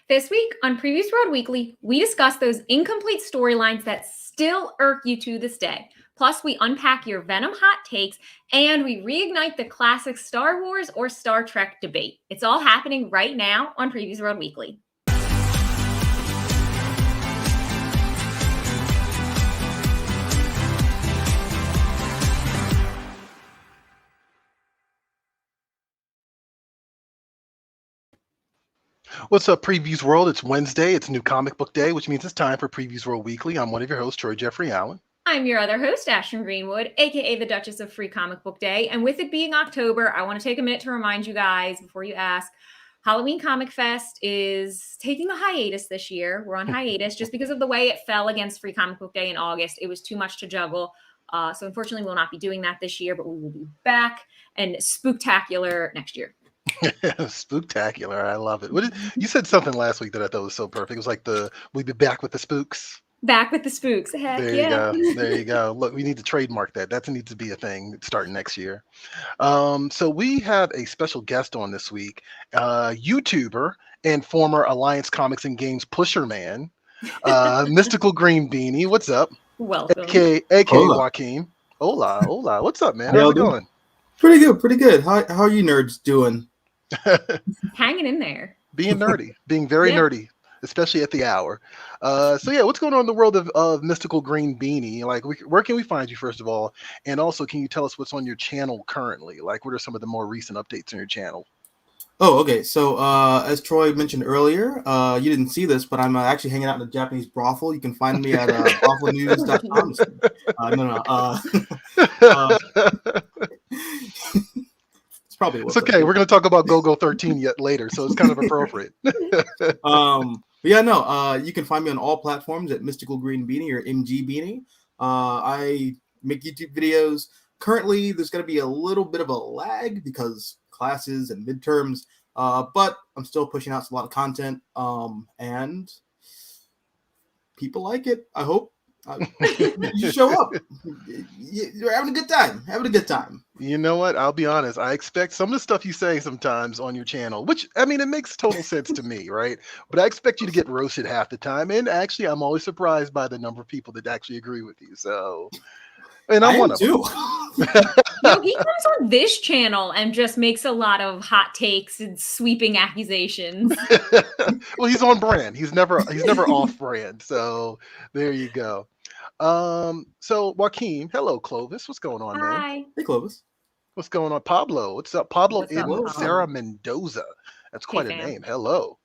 This week on Previews World Weekly, we discuss those incomplete storylines that still irk you to this day. Plus, we unpack your Venom hot takes and we reignite the classic Star Wars or Star Trek debate. It's all happening right now on Previews World Weekly. What's up, Previews World? It's Wednesday. It's New Comic Book Day, which means it's time for Previews World Weekly. I'm one of your hosts, Troy Jeffrey Allen. I'm your other host, Ashton Greenwood, aka the Duchess of Free Comic Book Day. And with it being October, I want to take a minute to remind you guys before you ask, Halloween Comic Fest is taking a hiatus this year. We're on hiatus just because of the way it fell against Free Comic Book Day in August. It was too much to juggle. So unfortunately, we'll not be doing that this year, but we will be back and spooktacular next year. Spooktacular. I love it. You said something last week that I thought was so perfect. It was like we'd be back with the spooks. Back with the spooks. Heck there you go. There you go. Look, we need to trademark that. That needs to be a thing starting next year. So we have a special guest on this week, YouTuber and former Alliance Comics and Games pusher man, Mystical Green Beanie. What's up? Welcome. AK Joaquin. Hola. What's up, man? How's it going? Pretty good. How are you nerds doing? Hanging in there. Being nerdy. Being very nerdy, especially at the hour. What's going on in the world of Mystical Green Beanie? Like, where can we find you, first of all? And also, can you tell us what's on your channel currently? Like, what are some of the more recent updates on your channel? Oh, okay. So, as Troy mentioned earlier, you didn't see this, but I'm actually hanging out in a Japanese brothel. You can find me at brothelnews.com. It's okay. We're going to talk about Go-Go 13 yet later, so it's kind of appropriate. You can find me on all platforms at Mystical Green Beanie or MG Beanie. I make YouTube videos. Currently, there's going to be a little bit of a lag because classes and midterms, but I'm still pushing out a lot of content, and people like it. I hope. You show up. You're having a good time. You know what? I'll be honest. I expect some of the stuff you say sometimes on your channel, which, I mean, it makes total sense to me, right? But I expect you to get roasted half the time. And actually, I'm always surprised by the number of people that actually agree with you. So, and I'm one of them. No, he comes on this channel and just makes a lot of hot takes and sweeping accusations. Well, he's on brand. He's never off brand. So there you go. So Joaquin, hello, Clovis. What's going on, man? Hi. Hey, Clovis. What's going on, Pablo? What's up, Pablo? What's up, Sarah Mendoza. That's quite a fam. name. Hello.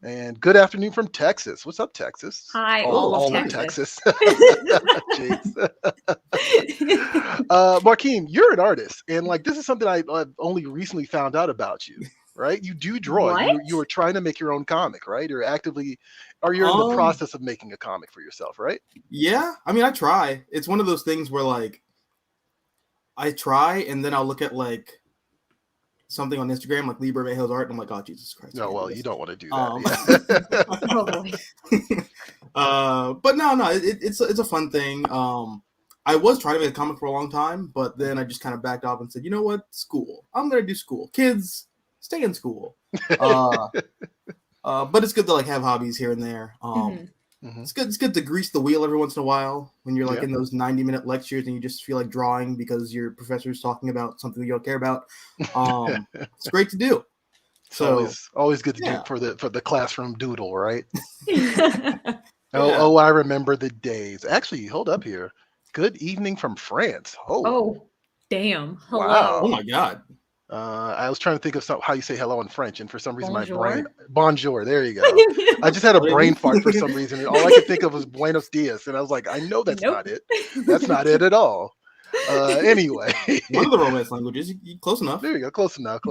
And good afternoon from Texas. What's up, Texas? Hi, all of Texas. Jeez. Joaquin, you're an artist, and like this is something I've only recently found out about you. Right? You do draw. You were trying to make your own comic, right? You're in the process of making a comic for yourself, right? Yeah, I mean, I try. It's one of those things where like I try, and then I'll look at like something on Instagram, like Lee Bermejos art, and I'm like, oh, Jesus Christ. No, well, you don't want to do that. But no, it's a fun thing. I was trying to make a comic for a long time, but then I just kind of backed off and said, you know what? School. I'm going to do school. Kids, stay in school. But it's good to like have hobbies here and there. It's good to grease the wheel every once in a while when you're like in those 90-minute lectures and you just feel like drawing because your professor's talking about something you don't care about. It's great to do. So always good to do for the classroom doodle, right? I remember the days. Actually, hold up here. Good evening from France. Oh damn. Hello. Wow. Oh my God. I was trying to think of how you say hello in French, and for some reason Bonjour. my brain bonjour. There you go. I just had a brain fart for some reason, and all I could think of was Buenos Dias, and I was like, I know that's not it. That's not it at all. Anyway, one of the Romance languages. Close enough. There you go. Close enough.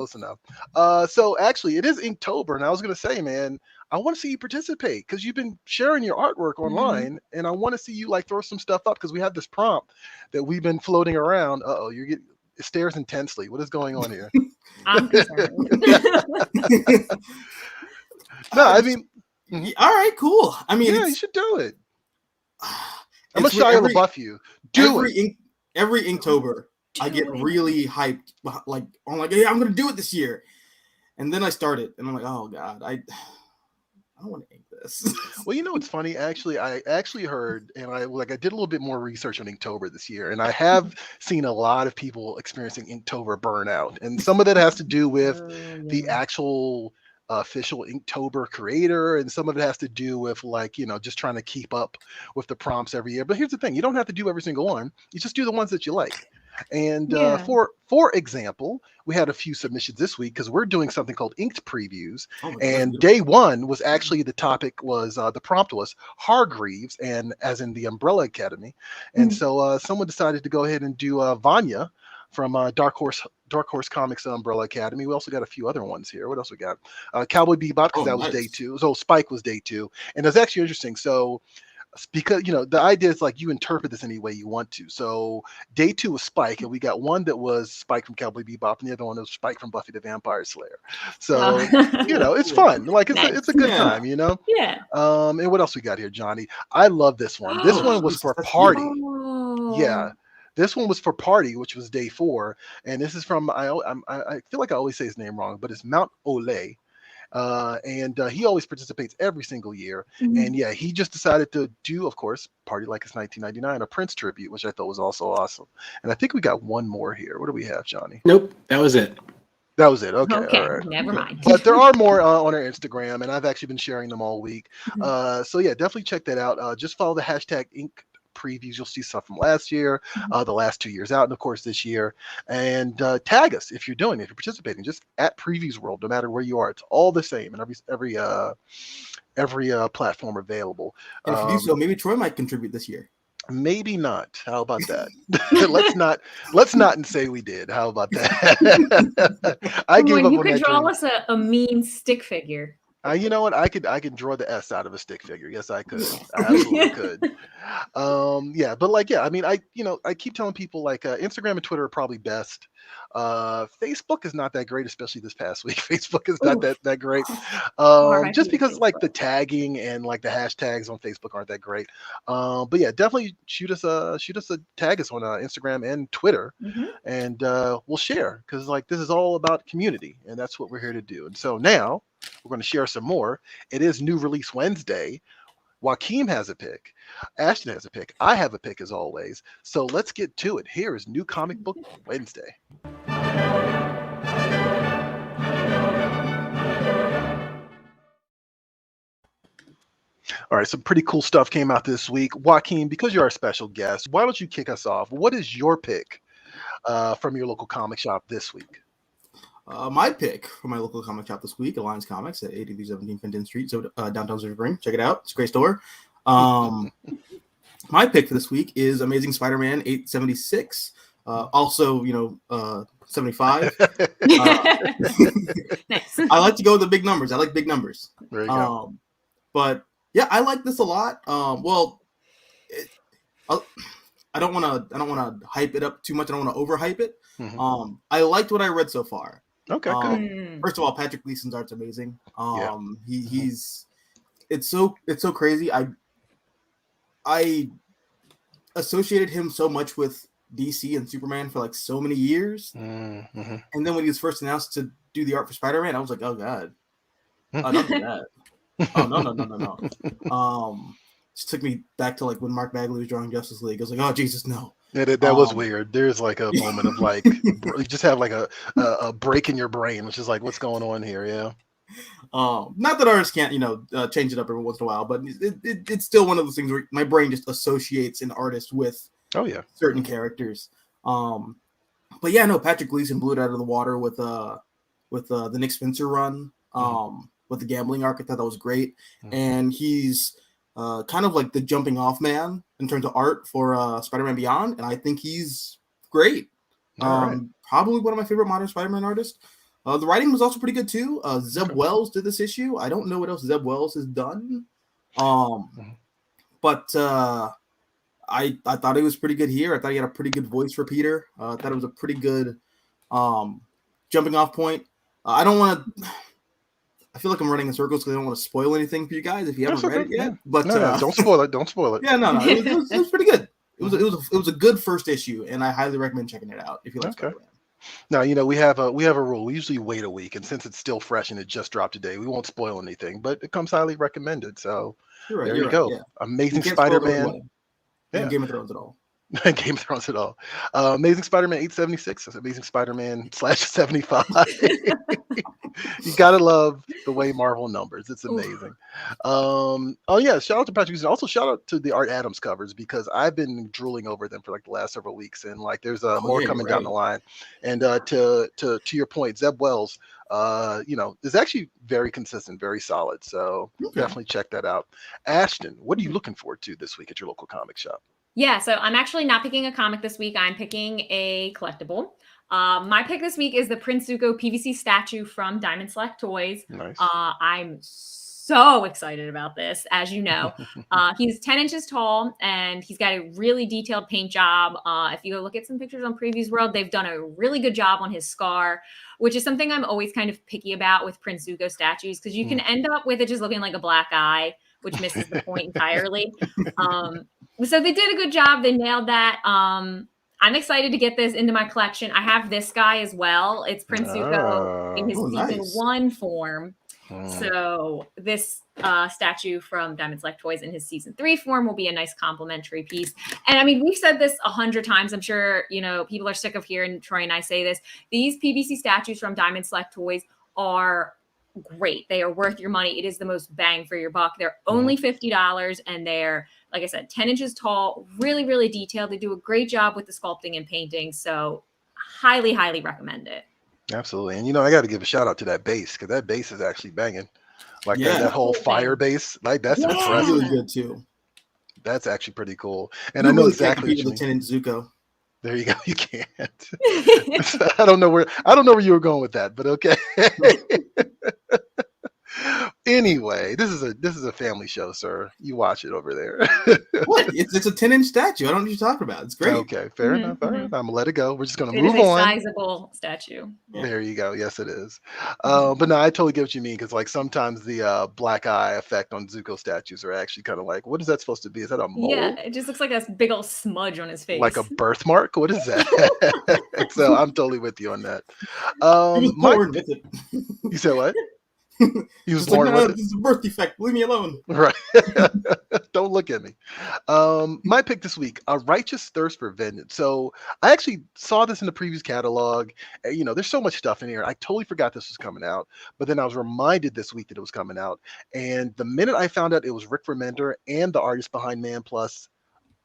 So actually, it is Inktober, and I was gonna say, man, I want to see you participate because you've been sharing your artwork online, and I want to see you like throw some stuff up because we have this prompt that we've been floating around. You're getting. It stares intensely. What is going on here? I'm concerned. No, I mean, all right, cool. I mean, you should do it. I'm gonna Shia LaBeouf you. Every Inktober, I get really hyped. Like, I'm like, yeah, I'm gonna do it this year. And then I start it, and I'm like, oh God, I I don't want to ink this. Well, you know what's funny? Actually, I actually heard, and I did a little bit more research on Inktober this year, and I have seen a lot of people experiencing Inktober burnout, and some of that has to do with the actual official Inktober creator, and some of it has to do with like just trying to keep up with the prompts every year. But here's the thing: you don't have to do every single one. You just do the ones that you like. And for example, we had a few submissions this week because we're doing something called Inked Previews. Oh my And God. day one was actually the topic was the prompt was Hargreaves, and as in the Umbrella Academy. And so someone decided to go ahead and do Vanya from Dark Horse Comics Umbrella Academy. We also got a few other ones here. What else we got? Cowboy Bebop, because that was day 2. So Spike was day 2, and it's actually interesting. So because the idea is like you interpret this any way you want to. So day 2 was Spike, and we got one that was Spike from Cowboy Bebop, and the other one was Spike from Buffy the Vampire Slayer. So it's fun. Like it's a good time. Yeah. And what else we got here, Johnny? I love this one. This one was for Party. Yeah. This one was for Party, which was day 4, and this is from I feel like I always say his name wrong, but it's Mount Ole. And he always participates every single year. And yeah, he just decided to do, of course, Party Like It's 1999, a Prince tribute, which I thought was also awesome. And I think we got one more here. What do we have, Johnny? Nope, that was it. That was it. Okay. Okay, All right. never mind. But there are more on our Instagram, and I've actually been sharing them all week. So yeah, definitely check that out. Just follow the hashtag Ink Previews. You'll see stuff from last year, the last 2 years out, and of course this year. And tag us if you're participating. Just at Previews World, no matter where you are. It's all the same, and every platform available. And if you do so, maybe Troy might contribute this year. Maybe not. How about that? let's not say we did. How about that? I gave up you on could that draw dream. us a mean stick figure. You know what? I can draw the S out of a stick figure. Yes, I could. I absolutely could. Yeah, but I mean, I keep telling people like Instagram and Twitter are probably best. Facebook is not that great, especially this past week. Facebook is not that great. Just because like the tagging and like the hashtags on Facebook aren't that great. But yeah, definitely shoot us a tag us on Instagram and Twitter, and we'll share, because like this is all about community, and that's what we're here to do. And so now we're going to share some more. It is New Release Wednesday. Joaquin has a pick. Ashton has a pick. I have a pick as always. So let's get to it. Here is New Comic Book Wednesday. All right, some pretty cool stuff came out this week. Joaquin, because you're our special guest, why don't you kick us off? What is your pick from your local comic shop this week? My pick for my local comic shop this week, Alliance Comics at 8317 Fenton Street, so downtown Silver Spring. Check it out; it's a great store. My pick for this week is Amazing Spider-Man 876. Also, 75. Nice. I like to go with the big numbers. I like big numbers. There you go. But yeah, I like this a lot. I don't want to hype it up too much. I don't want to overhype it. I liked what I read so far. Okay, good. First of all, Patrick Gleason's art's amazing. He's it's so crazy. I associated him so much with DC and Superman for like so many years, and then when he was first announced to do the art for Spider-Man, I was like, oh god, don't do that. Oh no. Just took me back to like when Mark Bagley was drawing Justice League. I was like, oh Jesus, no. Yeah, that was weird. There's like a moment of like you just have like a break in your brain, which is like, what's going on here? Yeah. Not that artists can't, change it up every once in a while, but it's still one of those things where my brain just associates an artist with certain characters. But yeah, no, Patrick Gleason blew it out of the water with the Nick Spencer run, with the gambling arc. I thought that was great, and he's kind of like the jumping off man in terms of art for Spider-Man Beyond, and I think he's great. Probably one of my favorite modern Spider-Man artists. The writing was also pretty good too. Zeb Wells did this issue. I don't know what else Zeb Wells has done, but I thought he was pretty good here. I thought he had a pretty good voice for Peter. I thought it was a pretty good jumping off point. I feel like I'm running in circles because I don't want to spoil anything for you guys if you haven't read it yet. But don't spoil it. Don't spoil it. Yeah, no. It was pretty good. It was a good first issue, and I highly recommend checking it out if you like Spider-Man. Now, we have a rule. We usually wait a week, and since it's still fresh and it just dropped today, we won't spoil anything. But it comes highly recommended. So You're right. there You're you right. go. Yeah. Amazing You can't spoil the Spider-Man. wedding. And Yeah. Game of Thrones at all. Game of Thrones at all. Amazing Spider-Man 876. Amazing Spider-Man /75. You gotta love the way Marvel numbers. It's amazing. Oh yeah, shout out to Patrick Houston. Also shout out to the Art Adams covers because I've been drooling over them for like the last several weeks, and like there's more coming down the line. And to your point, Zeb Wells, is actually very consistent, very solid. So definitely check that out. Ashton, what are you looking forward to this week at your local comic shop? Yeah, so I'm actually not picking a comic this week. I'm picking a collectible. My pick this week is the Prince Zuko PVC statue from Diamond Select Toys. Nice. I'm so excited about this. As you know, he's 10 inches tall and he's got a really detailed paint job. If you go look at some pictures on Previews World, they've done a really good job on his scar, which is something I'm always kind of picky about with Prince Zuko statues because you can end up with it just looking like a black eye, which misses the point entirely. So they did a good job. They nailed that. I'm excited to get this into my collection. I have this guy as well. It's Prince Zuko in his season 1 form. So this statue from Diamond Select Toys in his season 3 form will be a nice complimentary piece. And I mean, we've said this 100 times. I'm sure, people are sick of hearing Troy and I say this. These PVC statues from Diamond Select Toys are great. They are worth your money. It is the most bang for your buck. They're only $50 and they're, like I said, 10 inches tall, really, really detailed. They do a great job with the sculpting and painting. So highly, highly recommend it. Absolutely. And, I got to give a shout out to that base because that base is actually banging. Like that whole fire base, like that's impressive. Really good too. That's actually pretty cool. And I know exactly what you mean. The 10-inch Zuko. There you go. You can't. I don't know where you were going with that, but okay. Anyway, this is a family show, sir. You watch it over there. What? It's a 10-inch statue. I don't know what you're talking about. It's great. Okay, fair enough. All right, I'm gonna let it go. We're just gonna move on. It is a sizable statue. Yeah. There you go. Yes, it is. But no, I totally get what you mean because like sometimes the black eye effect on Zuko statues are actually kind of like, what is that supposed to be? Is that a mole? Yeah, it just looks like a big old smudge on his face. Like a birthmark? What is that? So I'm totally with you on that. You said what? He was born with it. This is a birth defect. Leave me alone. Right. Don't look at me. My pick this week, A Righteous Thirst for Vengeance. So I actually saw this in the previous catalog. There's so much stuff in here. I totally forgot this was coming out, but then I was reminded this week that it was coming out. And the minute I found out it was Rick Remender and the artist behind Man Plus,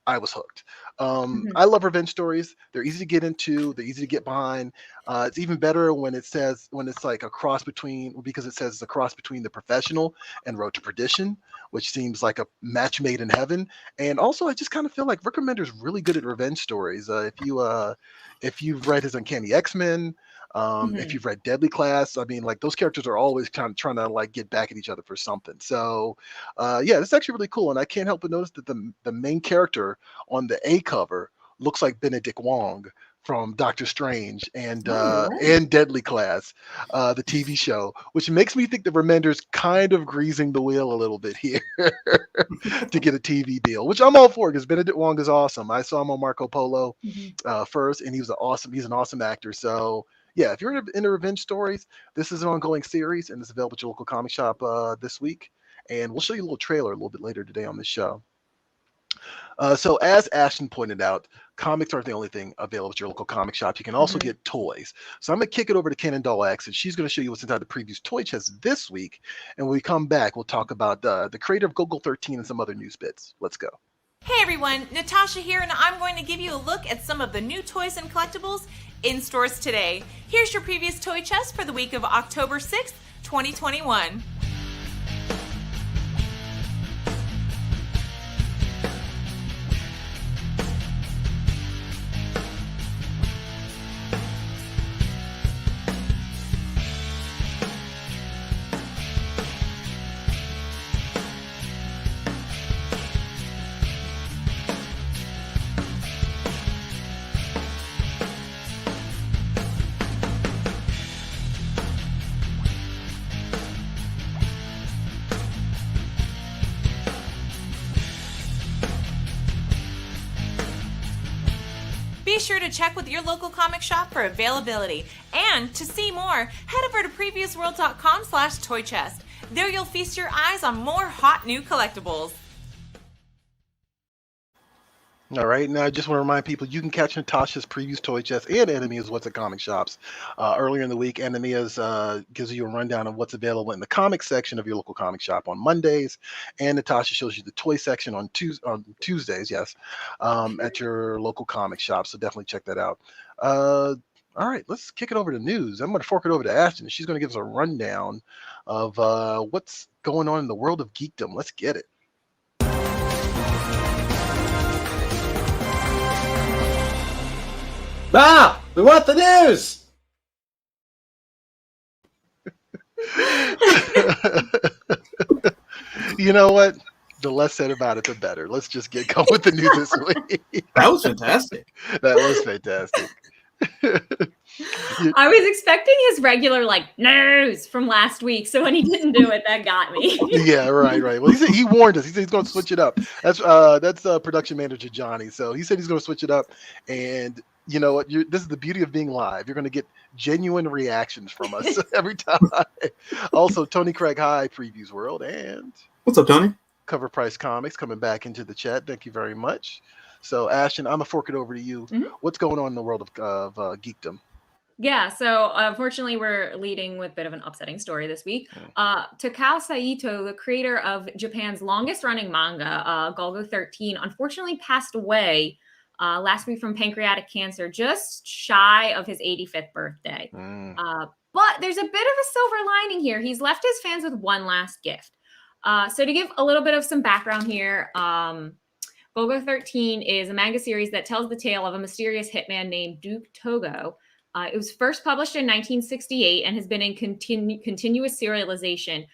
I was hooked. I love revenge stories. They're easy to get into. They're easy to get behind. It's even better when it's like a cross between, because it says it's a cross between The Professional and Road to Perdition, which seems like a match made in heaven. And also, I just kind of feel like Rick Remender's really good at revenge stories. If you've read his Uncanny X-Men, if you've read Deadly Class, I mean, like those characters are always kind of trying to like get back at each other for something. So, this is actually really cool. And I can't help but notice that the main character on the A cover looks like Benedict Wong from Doctor Strange and Deadly Class, the TV show, which makes me think that Remender's kind of greasing the wheel a little bit here to get a TV deal, which I'm all for because Benedict Wong is awesome. I saw him on Marco Polo first, and he's an awesome actor. So. Yeah, if you're into revenge stories, this is an ongoing series, and it's available at your local comic shop this week. And we'll show you a little trailer a little bit later today on this show. So as Ashton pointed out, comics aren't the only thing available at your local comic shop. You can also get toys. So I'm going to kick it over to Cannon Doll X, and she's going to show you what's inside the Previews toy chest this week. And when we come back, we'll talk about the creator of Gogol 13 and some other news bits. Let's go. Hey everyone, Natasha here, and I'm going to give you a look at some of the new toys and collectibles in stores today. Here's your Previews toy chest for the week of October 6th, 2021. Be sure to check with your local comic shop for availability. And to see more, head over to previousworld.com/toychest. There you'll feast your eyes on more hot new collectibles. All right, now I just want to remind people you can catch Natasha's previews, Toy Chest, and Enemia's What's at Comic Shops. Earlier in the week, Enemia's gives you a rundown of what's available in the comic section of your local comic shop on Mondays, and Natasha shows you the toy section on Tuesdays, yes, at your local comic shop. So definitely check that out. All right, let's kick it over to news. I'm going to fork it over to Ashton. She's going to give us a rundown of what's going on in the world of geekdom. Let's get it. Ah, we want the news. You know what? The less said about it, the better. Let's just get going with the news this week. That was fantastic. That was fantastic. I was expecting his regular news from last week, so when he didn't do it, that got me. Yeah, right. Well, he warned us. He said he's going to switch it up. That's production manager Johnny. So he said he's going to switch it up, and you know what? This is the beauty of being live. You're going to get genuine reactions from us every time. Also, Tony Craig, hi, Previews World, and What's up, Tony? Cover Price Comics coming back into the chat. Thank you very much. So, Ashton, I'm going to fork it over to you. Mm-hmm. What's going on in the world of geekdom? Yeah, so unfortunately, we're leading with a bit of an upsetting story this week. Takao Saito, the creator of Japan's longest-running manga, Golgo 13, unfortunately passed away last week from pancreatic cancer, just shy of his 85th birthday. But there's a bit of a silver lining here. He's left his fans with one last gift. So to give a little bit of some background here, Golgo 13 is a manga series that tells the tale of a mysterious hitman named Duke Togo. It was first published in 1968 and has been in continuous serialization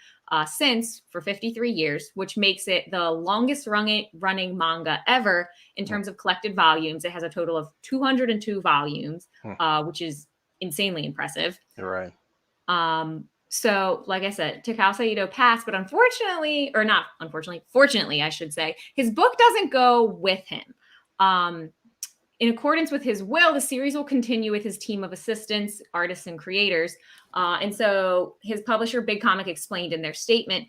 since for 53 years, which makes it the longest running manga ever in terms of collected volumes. It has a total of 202 volumes, which is insanely impressive. You're right. So, like I said, Takao Saito passed, but fortunately, I should say, his book doesn't go with him. In accordance with his will, the series will continue with his team of assistants, artists, and creators. And so his publisher, Big Comic, explained in their statement,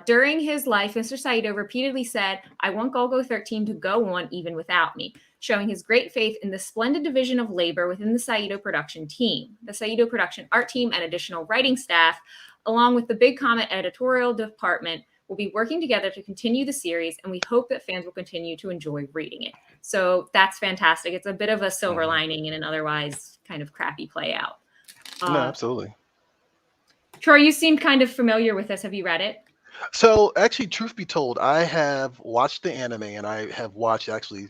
during his life, Mr. Saito repeatedly said, "I want Golgo 13 to go on even without me," showing his great faith in the splendid division of labor within the Saito production team. The Saito production art team and additional writing staff, along with the Big Comic editorial department, will be working together to continue the series, and we hope that fans will continue to enjoy reading it. So that's fantastic. It's a bit of a silver lining in an otherwise kind of crappy play out. No, absolutely. Troy, you seem kind of familiar with this. Have you read it? So actually, truth be told, I have watched the anime and I have watched actually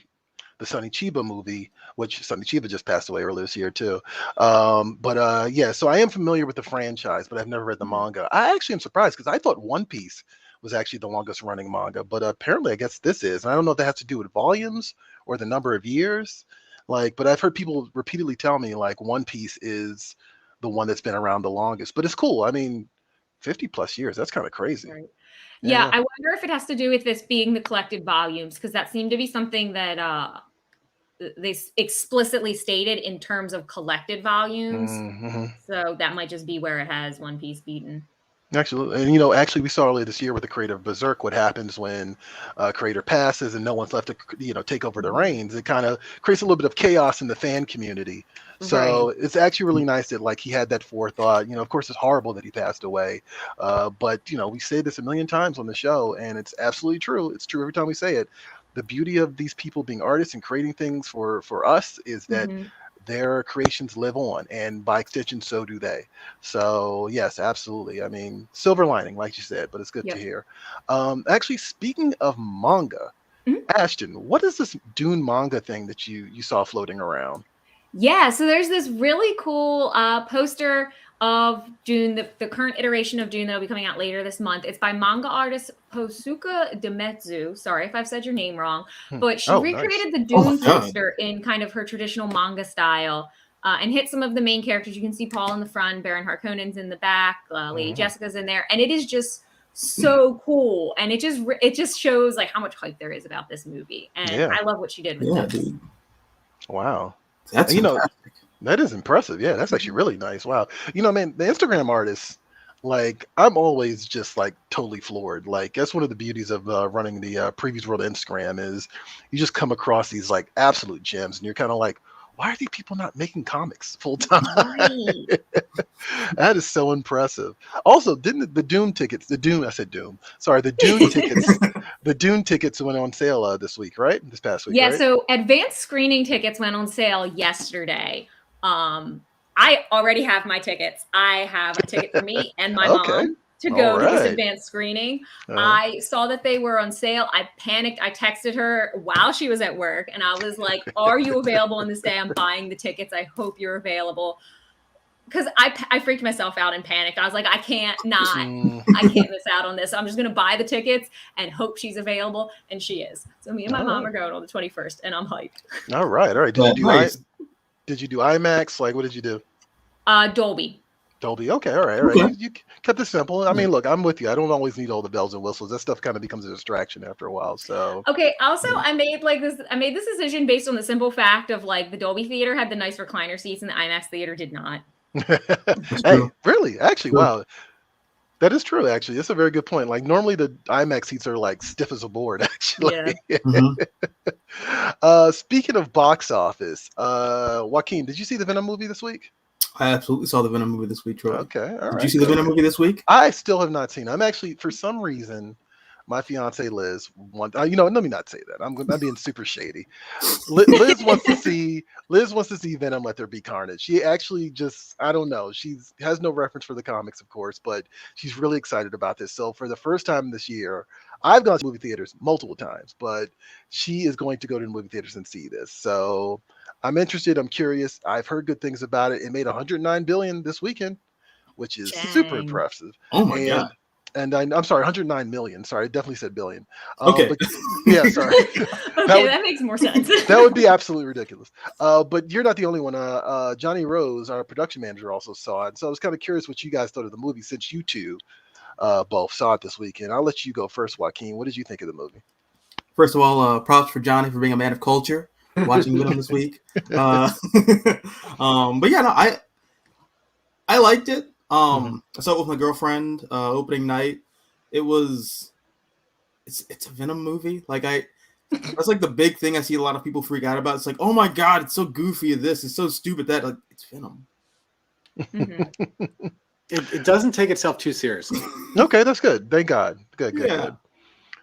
the Sonny Chiba movie, which Sonny Chiba just passed away earlier this year too. Yeah, so I am familiar with the franchise, but I've never read the manga. I actually am surprised because I thought One Piece was actually the longest running manga, but apparently I guess this is. And I don't know if that has to do with volumes or the number of years. But I've heard people repeatedly tell me One Piece is the one that's been around the longest. But it's cool. I mean, 50 plus years, that's kind of crazy. Right. Yeah, I wonder if it has to do with this being the collected volumes, because that seemed to be something that they explicitly stated in terms of collected volumes. So that might just be where it has One Piece beaten. Actually, and actually we saw earlier this year with the creator of Berserk what happens when a creator passes and no one's left to take over the reins. It kind of creates a little bit of chaos in the fan community. So it's actually really nice that he had that forethought. Of course it's horrible that he passed away, but we say this a million times on the show, and it's absolutely true. It's true every time we say it. The beauty of these people being artists and creating things for us is that their creations live on, and by extension, so do they. So yes, absolutely. I mean, silver lining, like you said, but it's good to hear. Actually, speaking of manga, Ashton, what is this Dune manga thing that you saw floating around? Yeah, so there's this really cool poster of Dune, the current iteration of Dune that will be coming out later this month. It's by manga artist Hosuka Demetsu. Sorry if I've said your name wrong, but she recreated the Dune poster in kind of her traditional manga style and hit some of the main characters. You can see Paul in the front, Baron Harkonnen's in the back, Lady Jessica's in there, and it is just so cool. And it just shows how much hype there is about this movie, and I love what she did with this. Dude. Wow. That's fantastic. That is impressive. Yeah, that's actually really nice. Wow. Man, the Instagram artists, like, I'm always just like totally floored. Like, that's one of the beauties of running the Previews World Instagram is you just come across these like absolute gems, and you're kind of like, why are these people not making comics full time? Right. That is so impressive. Also, didn't the Dune tickets, the Dune tickets, the Dune tickets went on sale this week, right? This past week, Yeah, right? so advanced screening tickets went on sale yesterday. I already have my tickets. I have a ticket for me and my mom to go to this advanced screening. I saw that they were on sale. I panicked. I texted her while she was at work, and I was like, "Are you available on this day? I'm buying the tickets. I hope you're available." Because I freaked myself out and panicked. I was like, I can't miss out on this. I'm just going to buy the tickets and hope she's available. And she is. So me and my mom are going on the 21st, and I'm hyped. All right. Did you do IMAX? Like, what did you do? Dolby. Dolby. Okay. All right. Okay. You kept it simple. I mean, look, I'm with you. I don't always need all the bells and whistles. That stuff kind of becomes a distraction after a while. So. Okay. Also, I made this decision based on the simple fact of like the Dolby theater had the nice recliner seats and the IMAX theater did not. Hey, really? Actually, wow. That is true, actually. That's a very good point. Like, normally the IMAX seats are like stiff as a board, actually. Mm-hmm. Speaking of box office, Joaquin, did you see the Venom movie this week? I absolutely saw the Venom movie this week, Troy. Okay, all right. Did you see the Venom movie this week? I still have not seen it. I'm actually, for some reason, my fiance Liz let me not say that. I'm being super shady. Liz wants to see Venom Let There Be Carnage. She actually just, I don't know. She has no reference for the comics, of course, but she's really excited about this. So for the first time this year, I've gone to movie theaters multiple times, but she is going to go to the movie theaters and see this. So I'm interested. I'm curious. I've heard good things about it. It made $109 billion this weekend, which is super impressive. Oh my God. And I'm sorry, 109 million. Sorry, I definitely said billion. Okay. But, yeah, sorry. That makes more sense. That would be absolutely ridiculous. But you're not the only one. Johnny Rose, our production manager, also saw it. So I was kind of curious what you guys thought of the movie since you two both saw it this weekend. I'll let you go first, Joaquin. What did you think of the movie? First of all, props for Johnny for being a man of culture, watching Venom this week. But yeah, no, I liked it. I saw it with my girlfriend opening night. It's a Venom movie. Like that's like the big thing I see a lot of people freak out about. It's like, oh my God, it's so goofy. This is so stupid that like it's Venom. It doesn't take itself too seriously. Okay, that's good. Thank God. Good.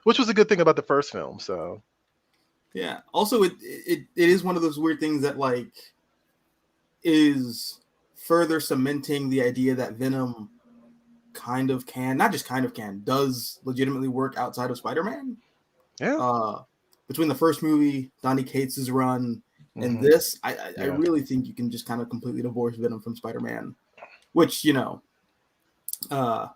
Which was a good thing about the first film. So yeah. Also, it is one of those weird things that like is further cementing the idea that Venom does legitimately work outside of Spider-Man. Yeah. Between the first movie, Donny Cates' run, and this, I really think you can just kind of completely divorce Venom from Spider-Man, which, I'm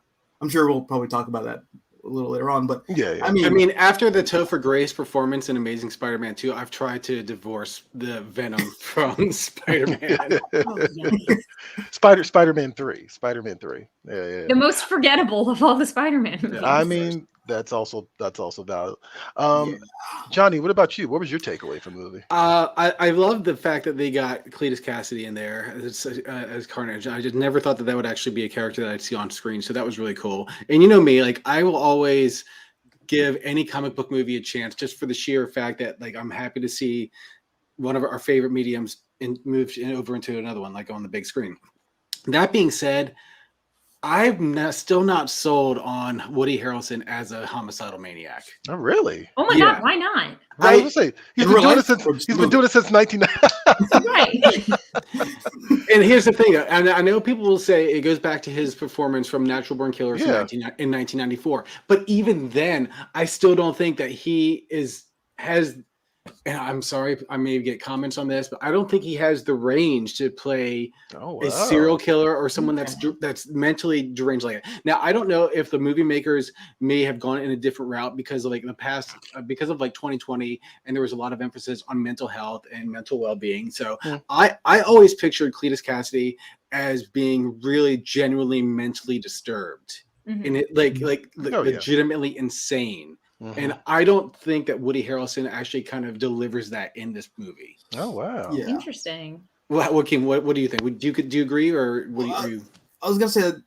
sure we'll probably talk about that a little later on, but yeah. I mean, after the Topher Grace performance in Amazing Spider-Man 2, I've tried to divorce the Venom from Spider-Man. Spider-Man 3. Yeah. The most forgettable of all the Spider-Man movies. I mean, that's also valid. Johnny, what about you? What was your takeaway from the movie? I love the fact that they got Cletus Cassidy in there as Carnage. I just never thought that would actually be a character that I'd see on screen, so that was really cool. And you know me, like I will always give any comic book movie a chance just for the sheer fact that like I'm happy to see one of our favorite mediums moved over into another one, like on the big screen. That being said, I'm still not sold on Woody Harrelson as a homicidal maniac. Oh, really? Oh my God, why not? I was gonna say he's been doing it since 1990. Right. And here's the thing, and I know people will say it goes back to his performance from Natural Born Killers in 1994, but even then, I still don't think that he has. And I'm sorry, I may get comments on this, but I don't think he has the range to play a serial killer or someone that's mentally deranged like that. Now, I don't know if the movie makers may have gone in a different route because of like the past, because of like 2020, and there was a lot of emphasis on mental health and mental well-being. So I always pictured Cletus Cassidy as being really genuinely mentally disturbed and it legitimately insane. And I don't think that Woody Harrelson actually kind of delivers that in this movie. Oh wow. Yeah. Interesting. What do you think? Do you agree, or what do you? I was gonna say that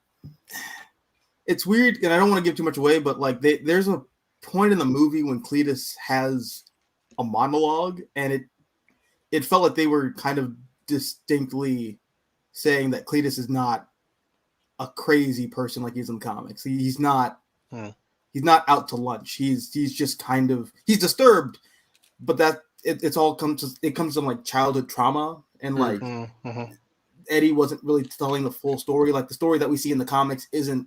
it's weird, and I don't want to give too much away, but like there's a point in the movie when Cletus has a monologue, and it felt like they were kind of distinctly saying that Cletus is not a crazy person like he's in the comics. He's not. He's not out to lunch. He's just kind of he's disturbed, but that it comes from like childhood trauma, and like Eddie wasn't really telling the full story. Like the story that we see in the comics isn't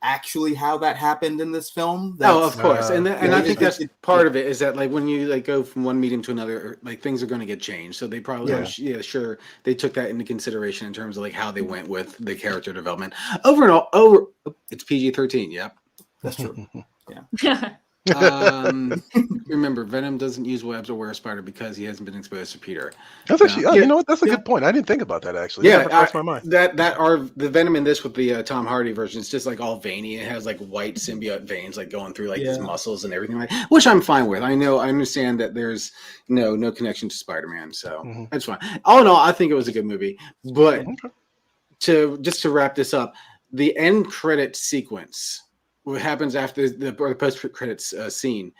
actually how that happened in this film. Of course, and I think that's part of it is that like when you like go from one medium to another, like things are going to get changed. So they probably sure they took that into consideration in terms of like how they went with the character development. Overall, it's PG-13. Yep. That's true. Yeah. Remember, Venom doesn't use webs or wear a spider because he hasn't been exposed to Peter. That's actually, you know what? That's a good point. I didn't think about that actually. Yeah, that crossed my mind. That are the Venom in this with the Tom Hardy version. It's just like all veiny. It has like white symbiote veins like going through like his muscles and everything like, which I'm fine with. I understand that there's no connection to Spider-Man, so that's fine. All in all, I think it was a good movie. But to wrap this up, the end credit sequence, what happens after the post credits scene,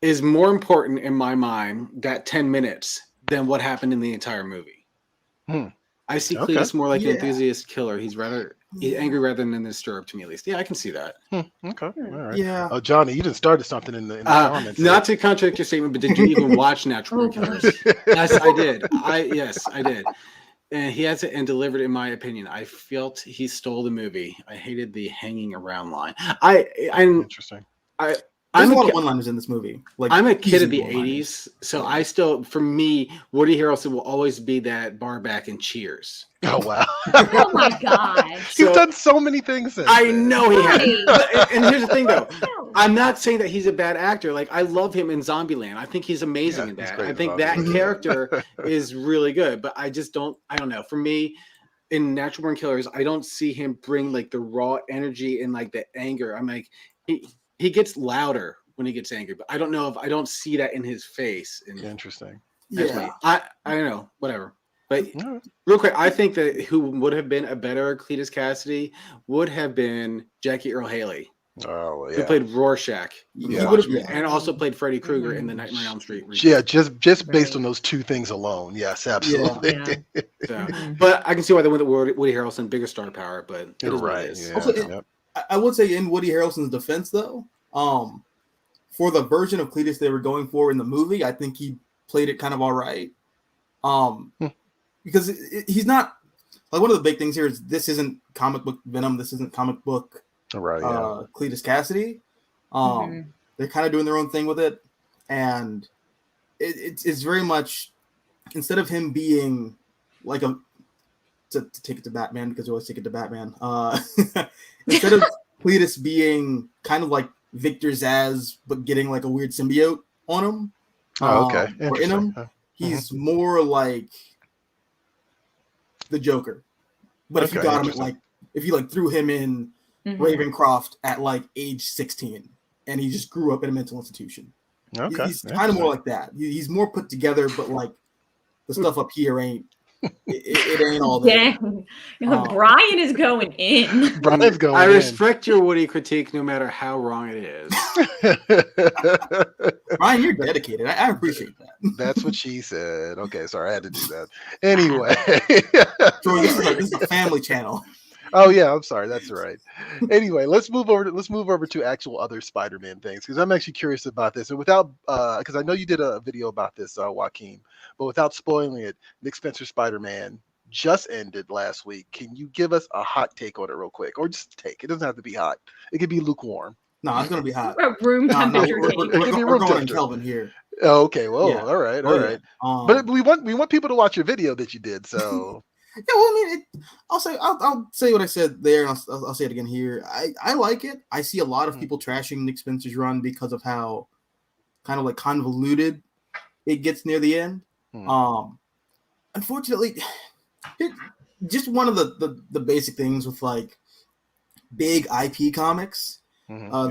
is more important in my mind, that 10 minutes, than what happened in the entire movie. I see Cletus more like an enthusiast killer. He's angry rather than disturbed, to me at least. Yeah, I can see that. Okay, all right. Yeah. Oh, Johnny, you just started something in the comments. Not to contradict your statement, but did you even watch Natural Born Killers? Yes, I did. Yes, I did. And he has it and delivered, in my opinion. I felt he stole the movie. I hated the hanging around line. Interesting. There's a lot of one-liners in this movie. Like I'm a kid of the 80s, so I still, for me, Woody Harrelson will always be that bar back in Cheers. Oh, wow. Oh, my God. He's done so many things since I then. know he has. And here's the thing, though. I'm not saying that he's a bad actor. Like, I love him in Zombieland. I think he's amazing in that. I think that character is really good, but I don't know. For me, in Natural Born Killers, I don't see him bring, like, the raw energy and, like, the anger. I'm like, he gets louder when he gets angry, but I don't know if I don't see that in his face. Interesting. I don't know, whatever. But real quick, I think that who would have been a better Cletus Cassidy would have been Jackie Earle Haley. Oh, yeah. Who played Rorschach. And also played Freddy Krueger in the Nightmare on Elm Street. Yeah, just based on those two things alone. Yes, absolutely. So, but I can see why they went with Woody Harrelson, bigger star power, but it is what it is. Yeah. Also, I would say in Woody Harrelson's defense, though, for the version of Cletus they were going for in the movie, I think he played it kind of all right. Because he's not like one of the big things here is this isn't comic book Venom. This isn't comic book Cletus Cassidy. They're kind of doing their own thing with it, and it's very much instead of him being like to take it to Batman because we always take it to Batman. Instead of Cletus being kind of like Victor Zsasz, but getting like a weird symbiote on him. Or in him, he's more like the Joker. But if you got him at like, if you like threw him in Ravencroft at like age 16, and he just grew up in a mental institution. He's kind of more like that. He's more put together, but like the stuff up here ain't. It ain't all there. Brian is going in. Brian's going I respect your Woody critique no matter how wrong it is. Brian, you're dedicated. I appreciate that. That's what she said. Okay, sorry, I had to do that. Anyway. Troy, this is a family channel. Oh yeah, I'm sorry. That's right. Anyway, let's move over to actual other Spider-Man things because I'm actually curious about this. And without, because I know you did a video about this, Joaquin, but without spoiling it, Nick Spencer Spider-Man just ended last week. Can you give us a hot take on it real quick, or just take? It doesn't have to be hot. It could be lukewarm. No, it's gonna be hot. Room temperature. We're going Kelvin here. Oh, okay. Well, all right. But we want people to watch your video that you did. So. Yeah, well, I mean, I'll say what I said there, and I'll say it again here. I like it. I see a lot of people trashing Nick Spencer's run because of how kind of like convoluted it gets near the end. Unfortunately, just one of the basic things with like big IP comics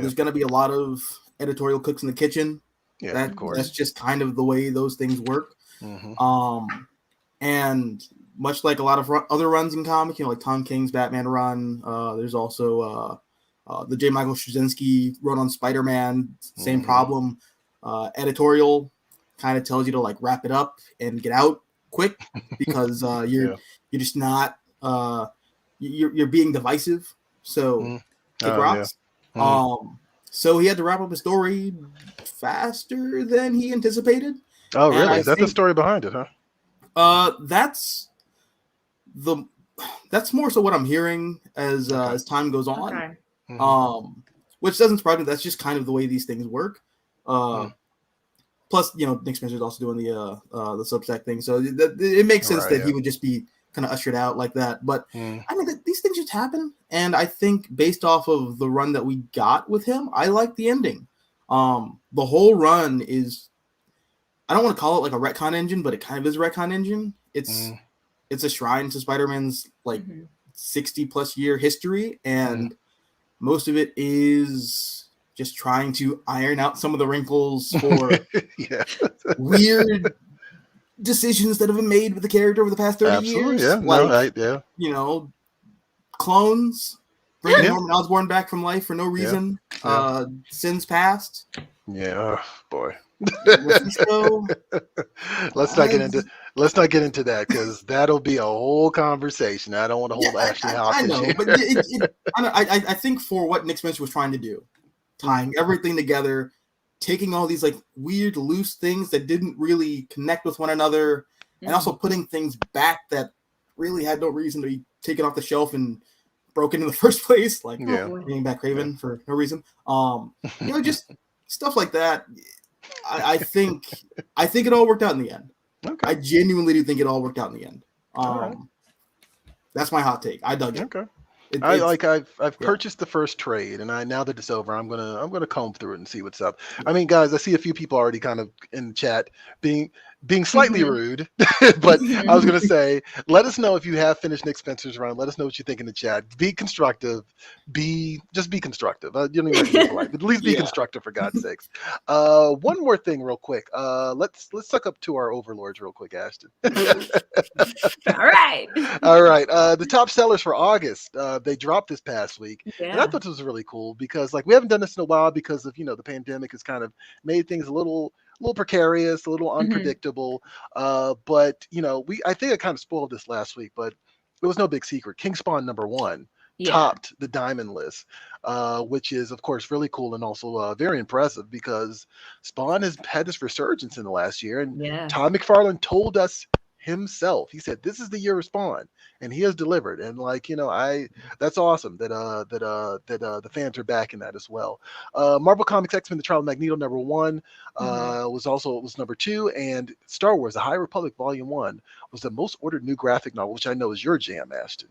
There's going to be a lot of editorial cooks in the kitchen. Yeah, of course. That's just kind of the way those things work. And much like a lot of other runs in comic, like Tom King's Batman run, there's also the J. Michael Straczynski run on Spider-Man, same problem. Editorial kind of tells you to like wrap it up and get out quick because you're just not you're being divisive. So take rocks. So he had to wrap up his story faster than he anticipated. Oh, really? Is that the story behind it, huh? That's more so what I'm hearing as time goes on. Which doesn't surprise me. That's just kind of the way these things work. Plus, Nick Spencer's also doing the Substack thing, so it makes sense that he would just be kind of ushered out like that. But I mean, these things just happen, and I think based off of the run that we got with him, I like the ending. The whole run is, I don't want to call it like a retcon engine, but it kind of is a retcon engine. It's a shrine to Spider-Man's like 60 plus year history, and most of it is just trying to iron out some of the wrinkles for weird decisions that have been made with the character over the past 30 years. Clones, bringing Norman Osborn back from life for no reason, sins past. Yeah, boy. Let's not get into that because that'll be a whole conversation. I don't want to hold Ashley hostage. I know, but I think for what Nick Spencer was trying to do, tying everything together, taking all these like weird loose things that didn't really connect with one another, and also putting things back that really had no reason to be taken off the shelf and broken in the first place, like bringing back Craven for no reason. Just stuff like that. I think it all worked out in the end. Okay. I genuinely do think it all worked out in the end. That's my hot take. I dug it. Okay. I've purchased the first trade, and now that it's over, I'm gonna comb through it and see what's up. I mean, guys, I see a few people already kind of in the chat being slightly rude, but I was gonna say, let us know if you have finished Nick Spencer's run. Let us know what you think in the chat. Be constructive. Just be constructive. You don't even have to be polite, but at least be constructive for God's sakes. One more thing, real quick. Let's suck up to our overlords real quick, Ashton. All right. The top sellers for August, they dropped this past week, and I thought this was really cool because like we haven't done this in a while because of the pandemic has kind of made things a little precarious, a little unpredictable. But I think I kind of spoiled this last week, but it was no big secret. King Spawn #1 topped the diamond list, which is of course really cool and also very impressive because Spawn has had this resurgence in the last year, and Todd McFarlane told us himself. He said this is the year of Spawn, and he has delivered. And that's awesome that the fans are backing that as well. Marvel Comics X-Men: The Trial of Magneto #1 was #2, and Star Wars: The High Republic Volume 1 was the most ordered new graphic novel, which I know is your jam, Ashton.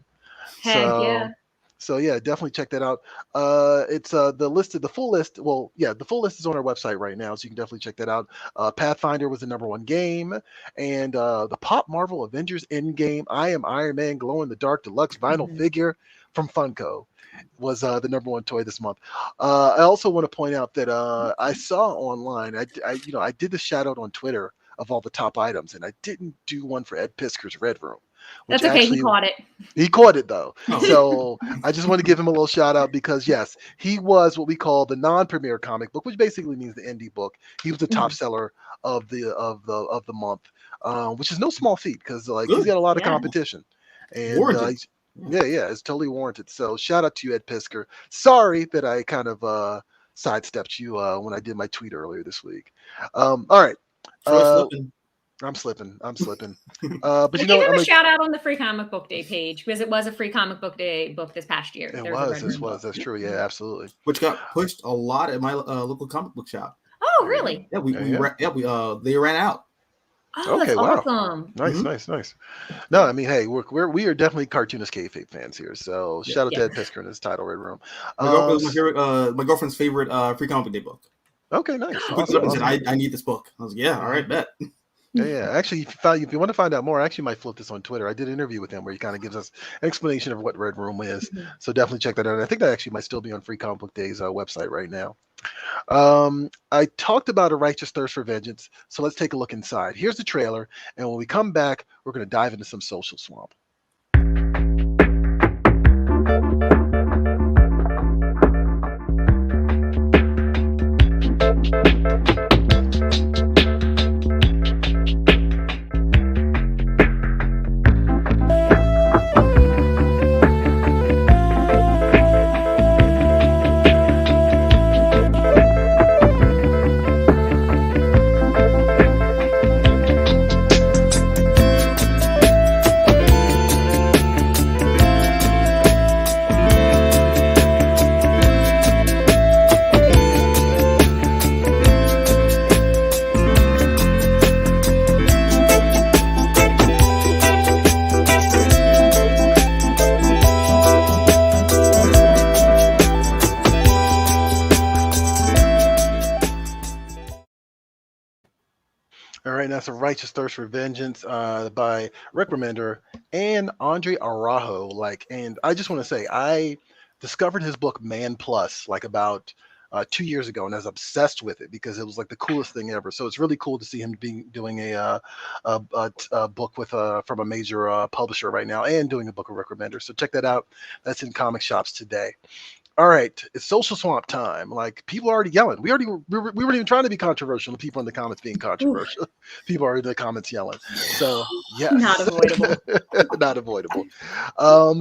So definitely check that out. It's the full list. Well, the full list is on our website right now, so you can definitely check that out. Pathfinder was the #1 game, and the Pop Marvel Avengers Endgame I Am Iron Man Glow in the Dark Deluxe vinyl figure from Funko was the #1 toy this month. I also want to point out that I saw online. I did the shout out on Twitter of all the top items, and I didn't do one for Ed Pisker's Red Room. That's okay. He caught it. He caught it though. So I just want to give him a little shout out because yes, he was what we call the non-premiere comic book, which basically means the indie book. He was the top seller of the month, which is no small feat because he's got a lot of competition. And it's totally warranted. So shout out to you, Ed Pisker. Sorry that I kind of sidestepped you when I did my tweet earlier this week. All right. I'm slipping. But give him a shout out on the Free Comic Book Day page because it was a Free Comic Book Day book this past year. That's true. Yeah, absolutely. Which got pushed a lot at my local comic book shop. Oh, really? Yeah, they ran out. Oh, that's awesome. Nice. No, I mean, hey, we are definitely cartoonist kayfabe fans here. So shout out to Ed Pisker and his title Red Room. My girlfriend's favorite Free Comic Book Day book. Okay, nice. Awesome. Said, I need this book. I was like, all right, bet. Yeah. Actually, if you want to find out more, I actually might flip this on Twitter. I did an interview with him where he kind of gives us an explanation of what Red Room is. Mhm. So definitely check that out. I think that actually might still be on Free Comic Book Day's website right now. I talked about A Righteous Thirst for Vengeance, so let's take a look inside. Here's the trailer, and when we come back, we're going to dive into some social swamp. All right, that's A Righteous Thirst for Vengeance by Rick Remender and Andre Araujo. And I just want to say, I discovered his book Man Plus about 2 years ago, and I was obsessed with it because it was like the coolest thing ever. So it's really cool to see him doing a book with from a major publisher right now, and doing a book with Rick Remender. So check that out. That's in comic shops today. All right, it's social swamp time. People are already yelling. We weren't even trying to be controversial. The people in the comments being controversial. People are in the comments yelling. So yes, Not avoidable. not avoidable.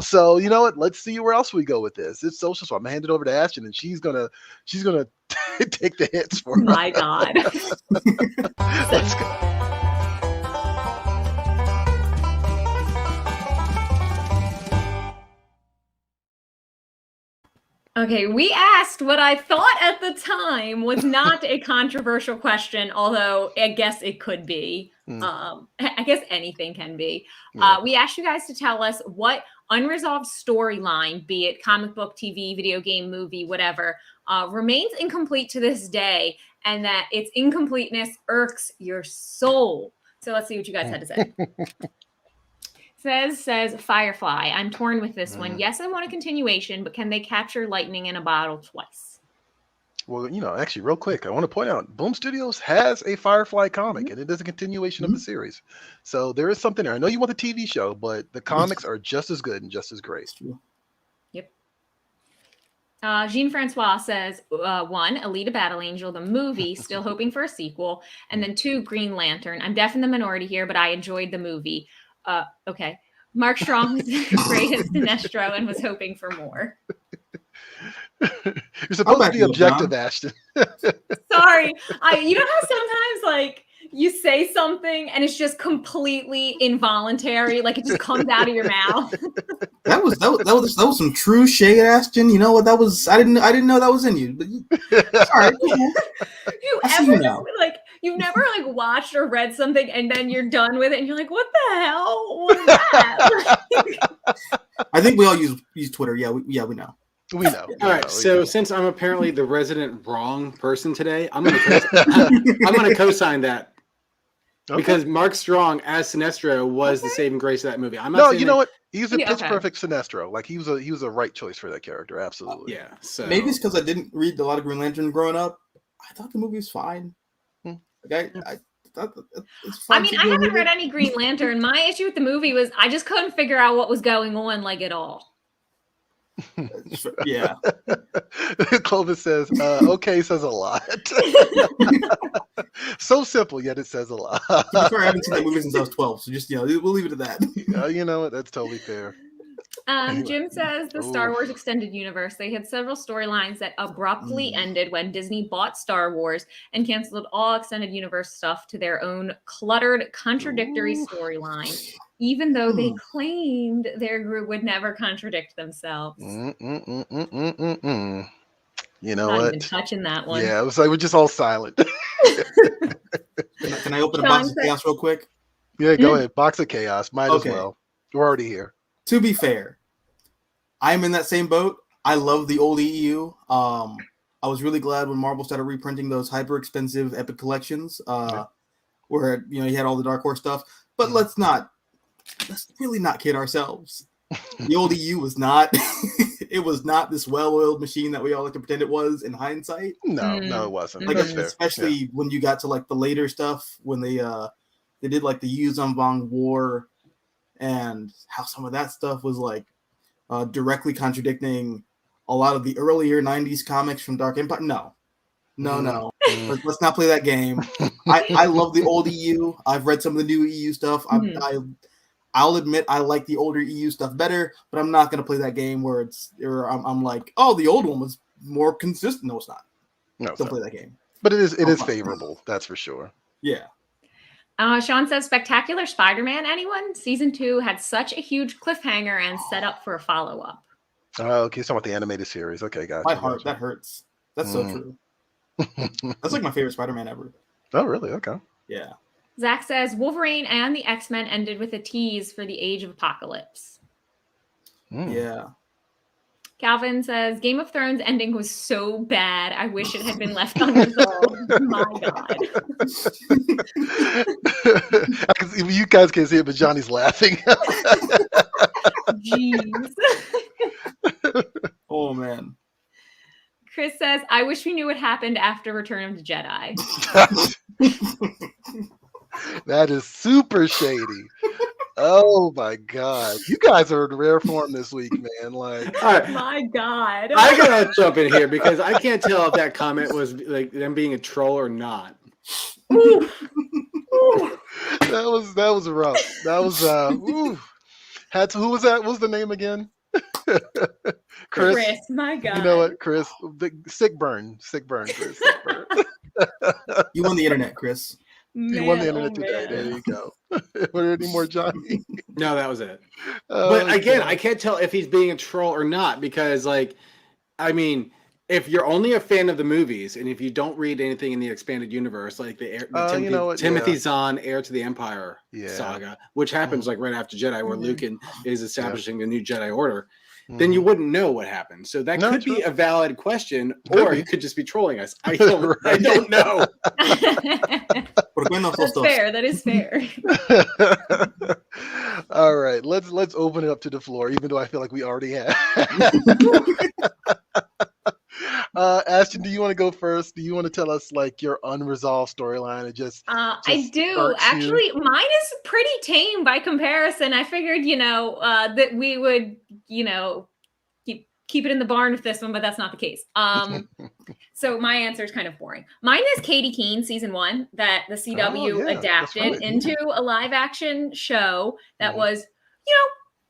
So you know what? Let's see where else we go with this. It's social swamp. I'm gonna hand it over to Ashton, and she's gonna take the hits for us. My God. Let's go. Okay, we asked what I thought at the time was not a controversial question, although I guess it could be. I guess anything can be. Yeah. We asked you guys to tell us what unresolved storyline, be it comic book, TV, video game, movie, whatever, remains incomplete to this day, and that its incompleteness irks your soul. So let's see what you guys had to say. Says Firefly. I'm torn with this one. Yes, I want a continuation, but can they capture lightning in a bottle twice? Well, actually, real quick, I want to point out Boom Studios has a Firefly comic, and it is a continuation of the series. So there is something there. I know you want the TV show, but the comics are just as good and just as great. Yep. Jean-Francois says, 1, Alita Battle Angel, the movie, still hoping for a sequel. And then 2, Green Lantern. I'm deaf in the minority here, but I enjoyed the movie. Okay. Mark Strong was great as Sinestro and was hoping for more. You're supposed to be objective, Ashton. Sorry. You know how sometimes you say something and it's just completely involuntary, it just comes out of your mouth. That was some true shade, Ashton. You know what? That was I didn't know that was in you. But sorry. You've never watched or read something and then you're done with it and you're like, what the hell was that? I think we all use Twitter. Yeah, we know. We know. All right. So since I'm apparently the resident wrong person today, I'm gonna co-sign that. Okay. Because Mark Strong as Sinestro was the saving grace of that movie. I'm not saying know what? He's a pitch perfect Sinestro. He was a right choice for that character. Absolutely. Yeah. So maybe it's because I didn't read a lot of Green Lantern growing up. I thought the movie was fine. I thought it's fine. I haven't read any Green Lantern. My issue with the movie was I just couldn't figure out what was going on at all. Yeah. Clovis says, okay, says a lot. So simple, yet it says a lot. To be fair, I haven't seen that movie since I was 12, so just, we'll leave it at that. You know what? That's totally fair. Jim says the Star Wars Extended Universe. They had several storylines that abruptly ended when Disney bought Star Wars and canceled all Extended Universe stuff to their own cluttered, contradictory storyline, even though they claimed their group would never contradict themselves. You know Not what? even touching that one. Yeah, it was we're just all silent. Can I open a box of chaos real quick? Yeah, go ahead. Box of chaos. Might as well. We're already here. To be fair, I'm in that same boat. I love the old EU. I was really glad when Marvel started reprinting those hyper expensive Epic collections. where he had all the Dark Horse stuff. But let's really not kid ourselves. The old EU was not it was not this well-oiled machine that we all like to pretend it was in hindsight. No, it wasn't. Like That's fair. especially when you got to like the later stuff when they did like the Yu Zhengbang War and how some of that stuff was like directly contradicting a lot of the earlier 90s comics from Dark Empire. No. Let's not play that game. I love the old EU. I've read some of the new EU stuff. I'll admit I like the older EU stuff better, but I'm not going to play that game where I'm like, oh, the old one was more consistent. No, it's not. No, don't play that game. But it is favorable. That's for sure. Yeah. Sean says, Spectacular Spider-Man, anyone? Season 2 had such a huge cliffhanger and set up for a follow-up. Oh, okay. Talking about the animated series. Okay, gotcha. My heart, that hurts. That's so true. That's like my favorite Spider-Man ever. Oh, really? Okay. Yeah. Zach says, Wolverine and the X-Men ended with a tease for the Age of Apocalypse. Yeah. Calvin says, Game of Thrones ending was so bad. I wish it had been left unresolved. My God. You guys can't see it, but Johnny's laughing. Jeez. Oh, man. Chris says, I wish we knew what happened after Return of the Jedi. That is super shady. Oh my God. You guys are in rare form this week, man. Like, all right. My God. I gotta jump in here because I can't tell if that comment was like them being a troll or not. Ooh. That was rough. That was who was that? What was the name again? Chris, my God. You know what, Chris? Sick burn, Chris. Sick burn. You won the internet, Chris. You won the internet today. There you go. Were there any more, Johnny? No, that was it. But again, I can't tell if he's being a troll or not because, like, I mean, if you're only a fan of the movies and if you don't read anything in the expanded universe, like the Timothy Zahn Heir to the Empire saga, which happens like right after Jedi, where Luke is establishing the new Jedi Order, then you wouldn't know what happened. So that could be a valid question, or he could just be trolling us. I don't know. That's fair. That is fair. All right, let's open it up to the floor, even though I feel like we already have. Ashton, do you want to go first? Do you want to tell us like your unresolved storyline? I do. Actually, mine is pretty tame by comparison. I figured, that we would, keep it in the barn with this one, but that's not the case. So my answer is kind of boring. Mine is Katie Keene, season 1, that the CW adapted into a live action show that was,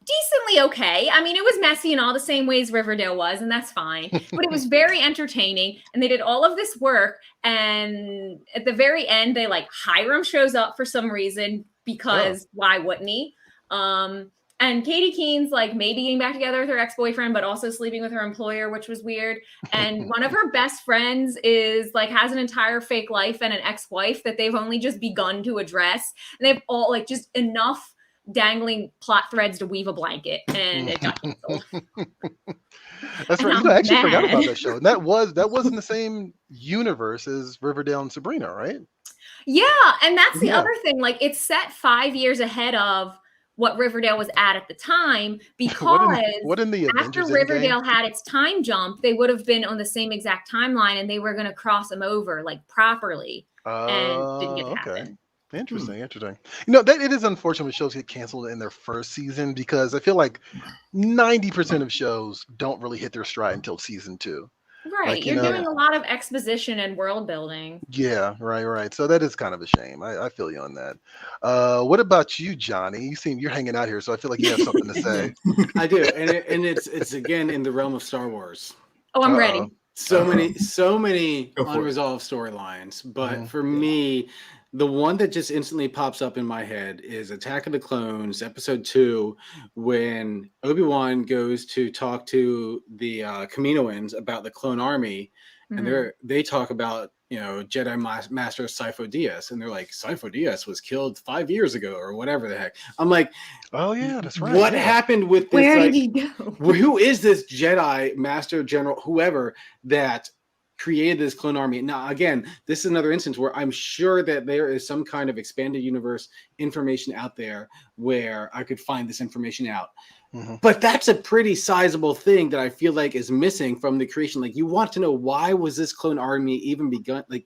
decently okay. I mean, it was messy in all the same ways Riverdale was, and that's fine. But it was very entertaining, and they did all of this work. And at the very end, they Hiram shows up for some reason because why wouldn't he? And Katie Keene's maybe getting back together with her ex-boyfriend, but also sleeping with her employer, which was weird. And one of her best friends is has an entire fake life and an ex-wife that they've only just begun to address. And they've all just enough dangling plot threads to weave a blanket, and it got canceled. That's right. I actually forgot about that show. And that was in the same universe as Riverdale and Sabrina, right? Yeah, and that's the other thing. It's set 5 years ahead of what Riverdale was at the time, because what in the after Riverdale had its time jump, they would have been on the same exact timeline, and they were going to cross them over properly, and didn't get to happen. Interesting. That it is unfortunate when shows get canceled in their first season, because I feel like 90% of shows don't really hit their stride until season 2. Right. You're doing a lot of exposition and world building. Yeah, right. So that is kind of a shame. I feel you on that. What about you, Johnny? You're hanging out here, so I feel like you have something to say. I do. And it's again in the realm of Star Wars. Oh, I'm ready. So many unresolved storylines. But for me, the one that just instantly pops up in my head is Attack of the Clones, episode 2, when Obi-Wan goes to talk to the Kaminoans about the clone army, and they talk about Jedi Master Sifo Dyas, and they're like, Sifo Dyas was killed 5 years ago or whatever the heck. I'm like, oh yeah, that's right. What happened with this? Where did he go? Who is this Jedi Master General, whoever, that created this clone army. Now, again, this is another instance where I'm sure that there is some kind of expanded universe information out there where I could find this information out. Mm-hmm. But that's a pretty sizable thing that I feel like is missing from the creation. Like, you want to know, why was this clone army even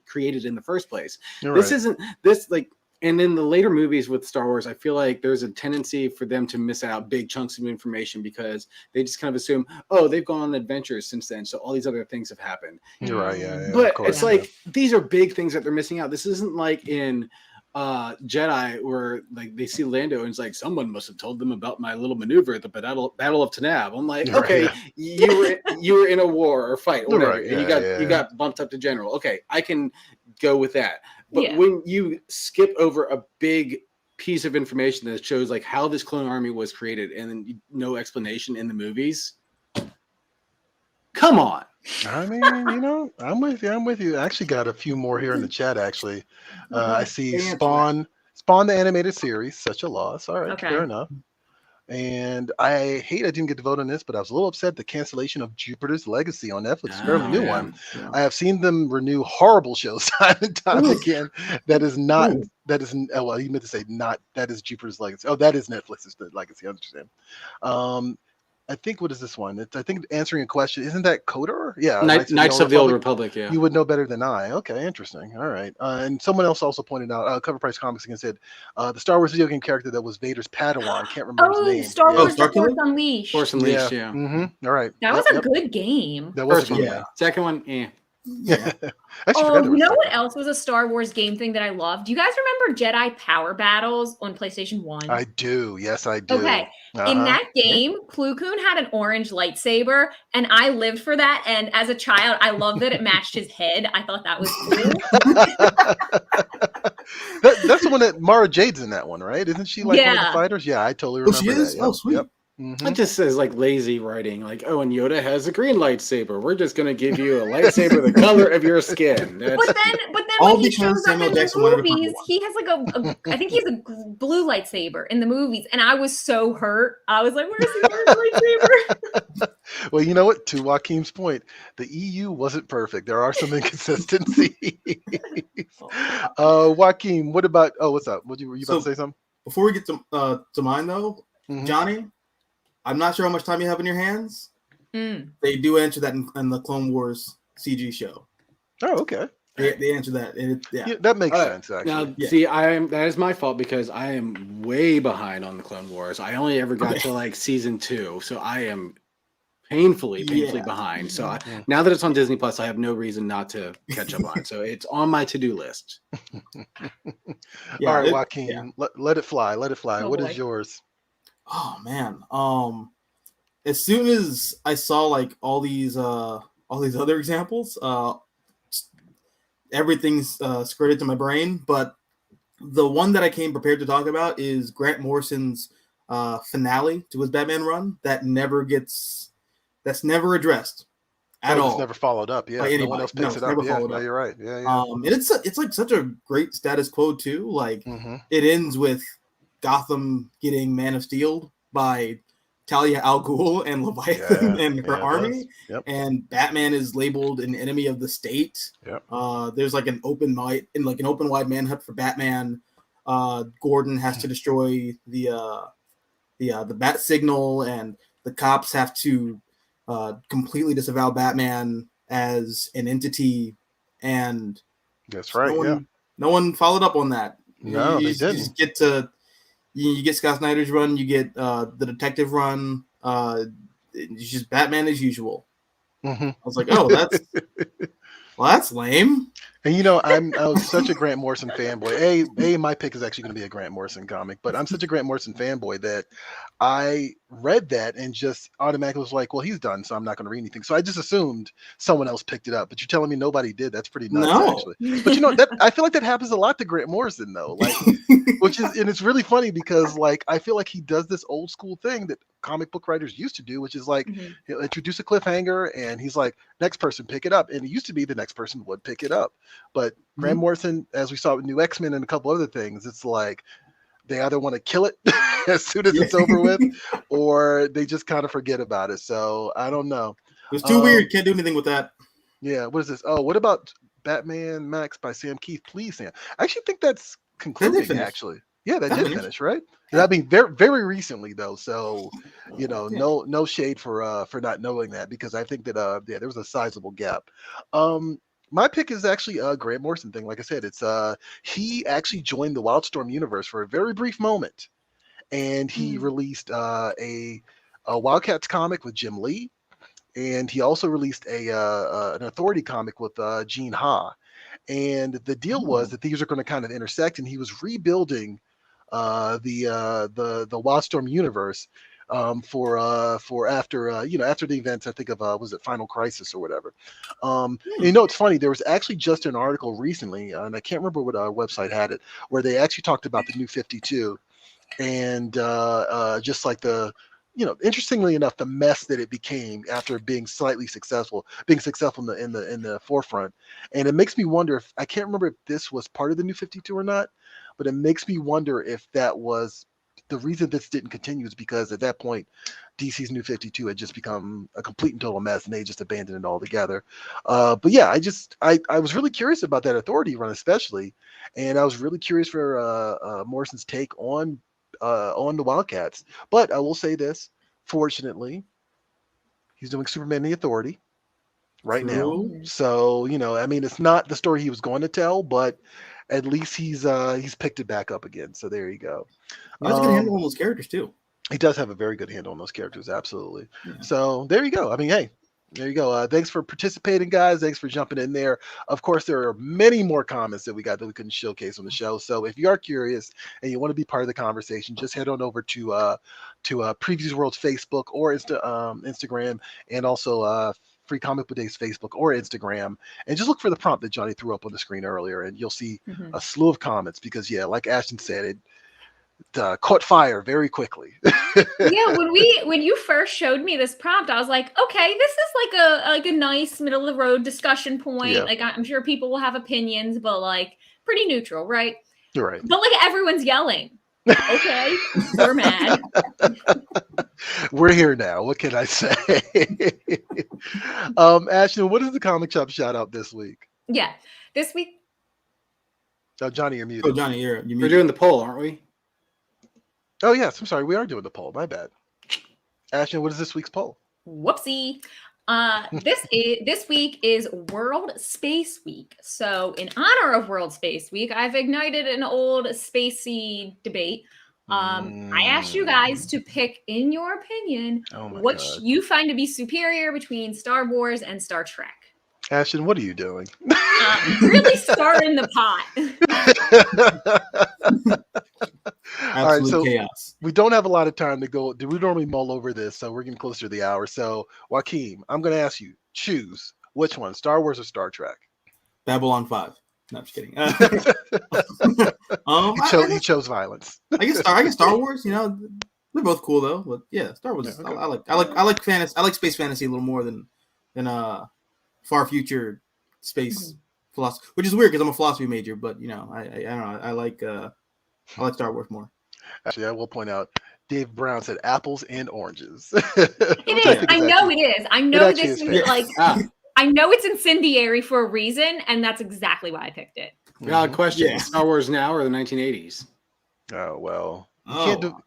created in the first place? This isn't this like. And in the later movies with Star Wars, I feel like there's a tendency for them to miss out big chunks of information because they just kind of assume, oh, they've gone on adventures since then, so all these other things have happened. You're right, yeah. But it's like these are big things that they're missing out. This isn't like in Jedi where like they see Lando and it's like, someone must have told them about my little maneuver at the Battle of Tanab. I'm like, okay, you were in a war or fight or whatever, and you got bumped up to general. Okay, I can go with that. But when you skip over a big piece of information that shows like how this clone army was created and then no explanation in the movies, come on. I mean, I'm with you. I actually got a few more here in the chat, actually. I see Spawn the animated series, such a loss. All right, fair enough. And I didn't get to vote on this, but I was a little upset the cancellation of Jupiter's Legacy on Netflix. Fairly new one. Yeah. I have seen them renew horrible shows time and time again. That is well, you meant to say not, that is Jupiter's Legacy. Oh, that is Netflix's Legacy, I understand. I think, what is this one? I think answering a question. Isn't that Coder? Yeah. Knights of the Old Republic, yeah. You would know better than I. Okay, interesting. All right. And someone else also pointed out, Cover Price Comics again said, the Star Wars video game character that was Vader's Padawan. Can't remember his name. Star Wars The Force Unleashed. Force Unleashed, yeah. Mm-hmm. All right. That was a good game. That was First one, yeah. Second one, Yeah. You know what else was a Star Wars game thing that I loved? Do you guys remember Jedi Power Battles on PlayStation 1? I do. Yes, I do. Okay. In that game, Plo Koon had an orange lightsaber, and I lived for that. And as a child, I loved that it matched his head. I thought that was cool. That's the one that Mara Jade's in that one, right? Isn't she like one of the fighters? Yeah, I totally remember she is? that. Yep. Oh, sweet. Yep. Mm-hmm. It just says like lazy writing, like, oh, and Yoda has a green lightsaber. We're just gonna give you a lightsaber the color of your skin. But then when he shows up in the movies, he has like I think he's a blue lightsaber in the movies, and I was so hurt. I was like, "Where's the lightsaber?" Well, you know what? To Joaquin's point, the EU wasn't perfect. There are some inconsistencies. Joaquin, what about? Oh, what's up? Were you about to say something? Before we get to mine though, Johnny. I'm not sure how much time you have in your hands. They do answer that in the Clone Wars CG show. Oh, okay. They answer that. That makes sense, actually. Now, see, that is my fault because I am way behind on the Clone Wars. I only ever got to like season 2, so I am painfully behind. So now that it's on Disney Plus, I have no reason not to catch up on it. So it's on my to-do list. All right, Joaquin, let it fly. Let it fly. Oh, what boy. is yours? Oh man. As soon as I saw like all these other examples, everything's skirted to my brain. But the one that I came prepared to talk about is Grant Morrison's finale to his Batman run that's never addressed at all. It's never followed up. Yeah, no one else picks it up. Yeah, no, you're right. Yeah. And it's like such a great status quo too. Like it ends with Gotham getting Man of Steel by Talia al Ghul and Leviathan and her army, and Batman is labeled an enemy of the state. There's like an open wide manhunt for Batman. Gordon has to destroy the bat signal, and the cops have to completely disavow Batman as an entity. And that's right. No one followed up on that. No, they didn't. You just get you get Scott Snyder's run, you get the detective run. It's just Batman as usual. I was like, oh, that's lame. And I was such a Grant Morrison fanboy. My pick is actually going to be a Grant Morrison comic, but I'm such a Grant Morrison fanboy that I read that and just automatically was like, well, he's done, so I'm not going to read anything. So I just assumed someone else picked it up. But you're telling me nobody did? That's pretty nuts, actually. But that I feel like that happens a lot to Grant Morrison, though. Like, and it's really funny because like I feel like he does this old school thing that comic book writers used to do, which is like he'll introduce a cliffhanger and he's like, next person pick it up. And it used to be the next person would pick it up. But Grant Morrison, as we saw with New X-Men and a couple other things, it's like they either want to kill it as soon as it's over with, or they just kind of forget about it. So I don't know. It was too weird. Can't do anything with that. Yeah, what is this? Oh, what about Batman Max by Sam Keith? Please, Sam. I actually think that's concluding. finish. Actually, yeah, that That did finished. finish, right? Yeah. I mean, very recently though. So, you know, Yeah. no shade for not knowing that, because I think that yeah, there was a sizable gap. My pick is actually a Grant Morrison thing. Like I said, it's he actually joined the Wildstorm universe for a very brief moment, and he released a Wildcats comic with Jim Lee, and he also released an Authority comic with Gene Ha. And the deal was that these are going to kind of intersect, and he was rebuilding the Wildstorm universe for after after the events. I think of was it Final Crisis or whatever. And you know, it's funny. There was actually just an article recently, and I can't remember what website had it, where they actually talked about the New 52, and just like interestingly enough, the mess that it became after being successful in the forefront. And it makes me wonder, if I can't remember if this was part of the New 52 or not, but it makes me wonder if that was the reason this didn't continue, is because at that point DC's New 52 had just become a complete and total mess, and they just abandoned it altogether. But yeah, I was really curious about that Authority run, especially, and I was really curious for Morrison's take on the Wildcats. But I will say this: fortunately, he's doing Superman the Authority right now. So I mean, it's not the story he was going to tell, but at least he's picked it back up again. So there you go. He has a good handle on those characters too. He does have a very good handle on those characters, absolutely. Yeah. So there you go. I mean, hey, there you go. Thanks for participating, guys. Thanks for jumping in there. Of course, there are many more comments that we got that we couldn't showcase on the show. So if you are curious and you want to be part of the conversation, just head on over to Previews World's Facebook or Instagram, and also Free Comic Book Day's Facebook or Instagram, and just look for the prompt that Johnny threw up on the screen earlier, and you'll see a slew of comments, because yeah, like Ashton said, it caught fire very quickly. Yeah, when you first showed me this prompt, I was like, okay, this is like a nice middle of the road discussion point. Yeah. Like, I'm sure people will have opinions, but like pretty neutral, right? You're right. But like everyone's yelling. Okay, we're mad. We're here now. What can I say? Ashton, what is the comic shop shout out this week? Yeah, this week. Oh, Johnny, you're muted. Oh, Johnny, you're We're muted. doing the poll, aren't we? Oh, yes. I'm sorry. We are doing the poll. My bad. Ashton, what is this week's poll? Whoopsie. This week is World Space Week. So in honor of World Space Week, I've ignited an old spacey debate. I asked you guys to pick, in your opinion, what God. you find to be superior between Star Wars and Star Trek. Ashton, what are you doing? Really stirring the pot. All right, so chaos. we don't have a lot of time to go. We normally mull over this, so we're getting closer to the hour. So, Joaquin, I'm going to ask you, choose which one, Star Wars or Star Trek? Babylon 5. No, I'm just kidding. He chose violence. I guess Star Wars. You know, they're both cool though. But yeah, Star Wars. Yeah, okay. I like fantasy. I like space fantasy a little more than far future space philosophy, which is weird because I'm a philosophy major. But you know, I don't know. I like Star Wars more. Actually, I will point out, Dave Brown said apples and oranges. It is. I know it is. I know this is like. I know it's incendiary for a reason, and that's exactly why I picked it. Question: Yeah. Star Wars now or the 1980s? Oh well,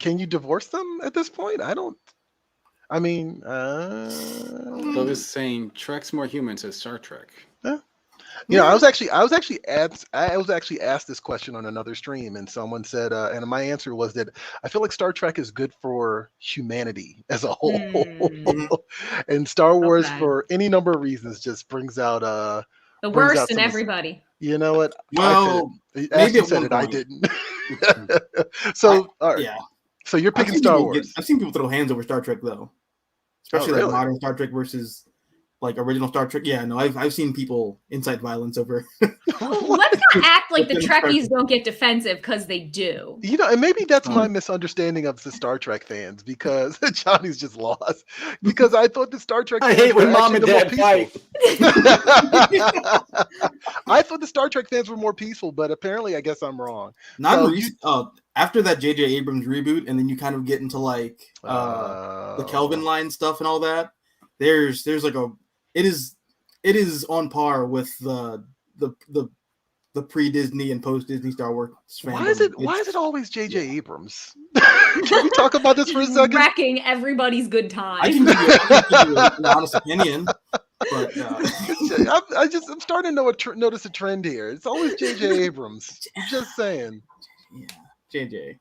can you divorce them at this point? I mean, So this is saying Trek's more human, says Star Trek. You know, I was actually asked this question on another stream, and someone said, and my answer was that I feel like Star Trek is good for humanity as a whole, and Star Wars, for any number of reasons, just brings out the worst in everybody. You know what? Well, maybe said it. I didn't. So, all right. Yeah. So you're picking Star Wars. I've seen people throw hands over Star Trek though, especially really? like modern Star Trek versus like original Star Trek. Yeah, no, I've seen people incite violence over. Let's not act like the Trekkies don't get defensive, because they do. You know, and maybe that's my misunderstanding of the Star Trek fans, because Johnny's just lost. Because I thought the Star Trek. I hate when mom and dad fight. I thought the Star Trek fans were more peaceful, but apparently, I guess I'm wrong. After that J.J. Abrams reboot, and then you kind of get into like the Kelvin line stuff and all that. There's like it it is on par with the pre-Disney and post-Disney Star Wars fandom. Why is it always J.J. Abrams? Can we talk about this for a second? Wrecking everybody's good time. I can give you an honest opinion, but I'm starting to notice a trend here. It's always J.J. Abrams. I'm just saying. yeah, JJ.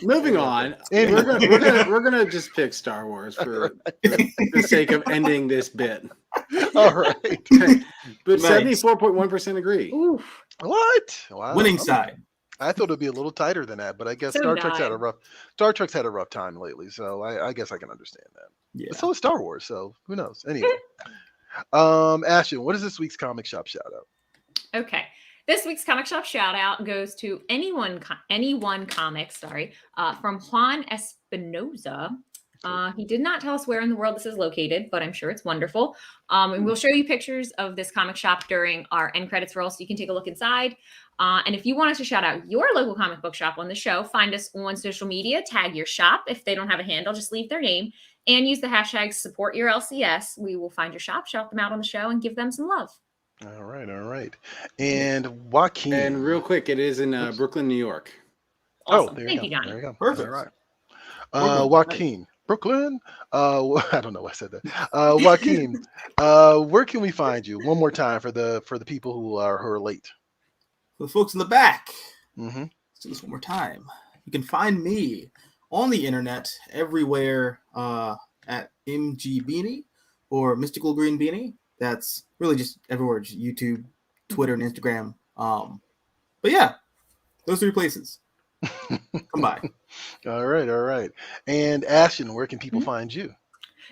Moving on, Anyway. we're gonna just pick Star Wars for the sake of ending this bit. All right. But Nice. 74.1% agree. Oof. What? Wow. Winning side. I thought it'd be a little tighter than that, but I guess So Star Trek's had did a rough time lately, so I guess I can understand that. Yeah. But so is Star Wars, so who knows? Anyway. Ashton, what is this week's comic shop shout out? Okay. This week's comic shop shout out goes to anyone comics, from Juan Espinoza. He did not tell us where in the world this is located, but I'm sure it's wonderful. And we'll show you pictures of this comic shop during our end credits roll so you can take a look inside. And if you want us to shout out your local comic book shop on the show, find us on social media, tag your shop. If they don't have a handle, just leave their name and use the hashtag #SupportYourLCS. We will find your shop, shout them out on the show, and give them some love. All right. And Joaquin. And real quick, it is in Brooklyn, New York. Awesome. there Thank you you, go. Johnny. There you go. Perfect. All right. Joaquin. Brooklyn. I don't know why I said that. Joaquin, where can we find you? One more time for the people who are late. For the folks in the back, Mm-hmm. let's do this one more time. You can find me on the internet everywhere at MG Beanie or Mystical Green Beanie. That's really just everywhere, just YouTube, Twitter, and Instagram. But yeah, those 3 places. Come by. All right. And Ashton, where can people find you?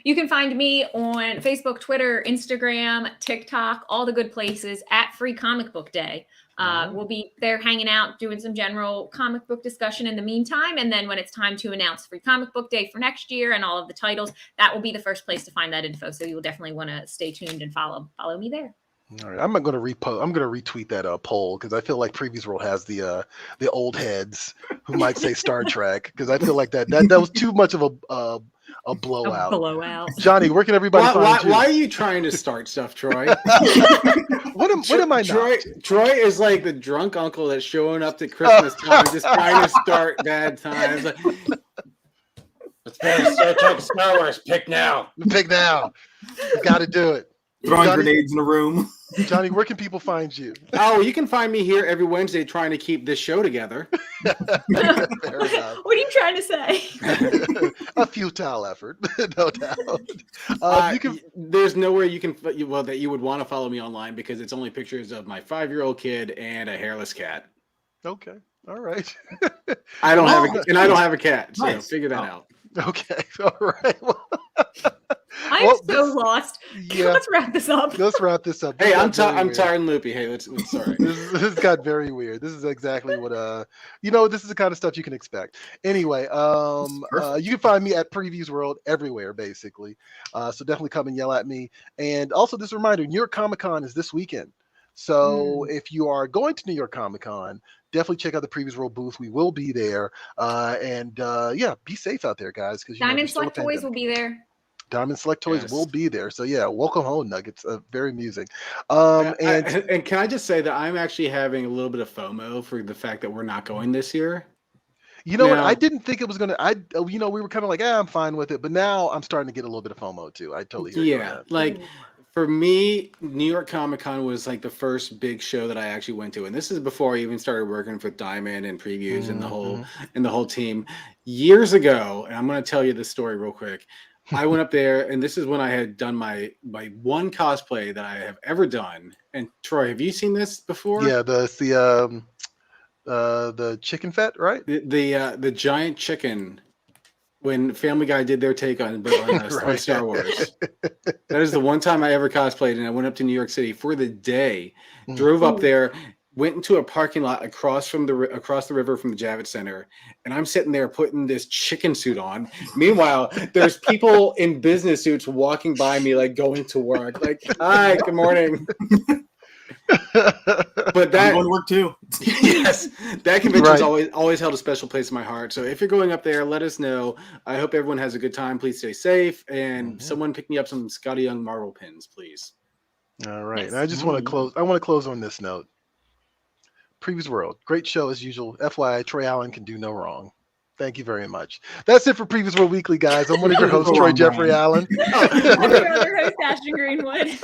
You can find me on Facebook, Twitter, Instagram, TikTok, all the good places at Free Comic Book Day. We'll be there hanging out, doing some general comic book discussion in the meantime. And then when it's time to announce Free Comic Book Day for next year and all of the titles, that will be the first place to find that info. So you'll definitely want to stay tuned and follow me there. All right, I'm going to retweet that poll because I feel like Previews World has the old heads who might say Star Trek because I feel like that was too much of a blowout. A blowout. Johnny, where can everybody find you? Why are you trying to start stuff, Troy? What am I not? Troy is like the drunk uncle that's showing up to Christmas time, just trying to start bad times. Like, let's play Star Wars. Pick now. Pick now. You got to do it. Throwing Johnny, grenades in a room. Johnny, where can people find you? Oh, you can find me here every Wednesday trying to keep this show together. Fair enough. What are you trying to say? A futile effort, no doubt. There's nowhere you can that you would want to follow me online because it's only pictures of my 5-year-old kid and a hairless cat. Okay, all right. I don't have a cat, so Nice. figure that out. Okay, all right. Well, I'm so lost. Yeah. Let's wrap this up. Let's wrap this up. Hey, I'm very weird. tired and loopy. Hey, sorry. This got very weird. This is exactly what this is the kind of stuff you can expect. Anyway, you can find me at Previews World everywhere, basically. So definitely come and yell at me. And also, this reminder: New York Comic Con is this weekend. So if you are going to New York Comic Con, definitely check out the Previews World booth. We will be there. Be safe out there, guys. Because Diamond Select Toys will be there. Diamond Select Toys Yes. will be there. So yeah, welcome home, Nuggets. Very amusing. And can I just say that I'm actually having a little bit of FOMO for the fact that we're not going this year. You know what? Now- I didn't think it was gonna. We were kind of like, I'm fine with it, but now I'm starting to get a little bit of FOMO too. I totally hear you on that. Like for me, New York Comic Con was like the first big show that I actually went to, and this is before I even started working with Diamond and Previews and the whole team years ago. And I'm going to tell you this story real quick. I went up there, and this is when I had done my one cosplay that I have ever done. And Troy, have you seen this before? Yeah, the chicken fat, right? The giant chicken. When Family Guy did their take on Star Wars. That is the one time I ever cosplayed, and I went up to New York City for the day, drove up there, went into a parking lot across the river from the Javits Center, and I'm sitting there putting this chicken suit on. Meanwhile, there's people in business suits walking by me, like going to work, like, hi, good morning. But that I'm going to work too. yes, that convention's always held a special place in my heart. So if you're going up there, let us know. I hope everyone has a good time. Please stay safe, and someone pick me up some Scotty Young Marvel pins, please. All right. Nice. And I just want to close. I want to close on this note. Previews World, great show as usual. FYI, Troy Allen can do no wrong. Thank you very much. That's it for Previews World Weekly, guys. I'm one of your hosts, Troy Jeffrey Allen. I'm your other host, Ashton Greenwood.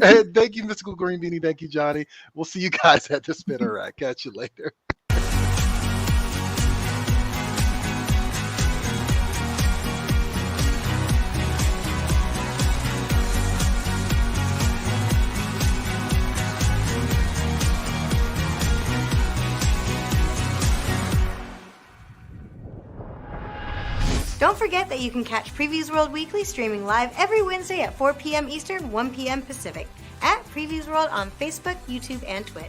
And thank you, Mystical Green Beanie. Thank you, Johnny. We'll see you guys at the Spinner Rack. Catch you later. Don't forget that you can catch Previews World Weekly streaming live every Wednesday at 4 p.m. Eastern, 1 p.m. Pacific at Previews World on Facebook, YouTube, and Twitch.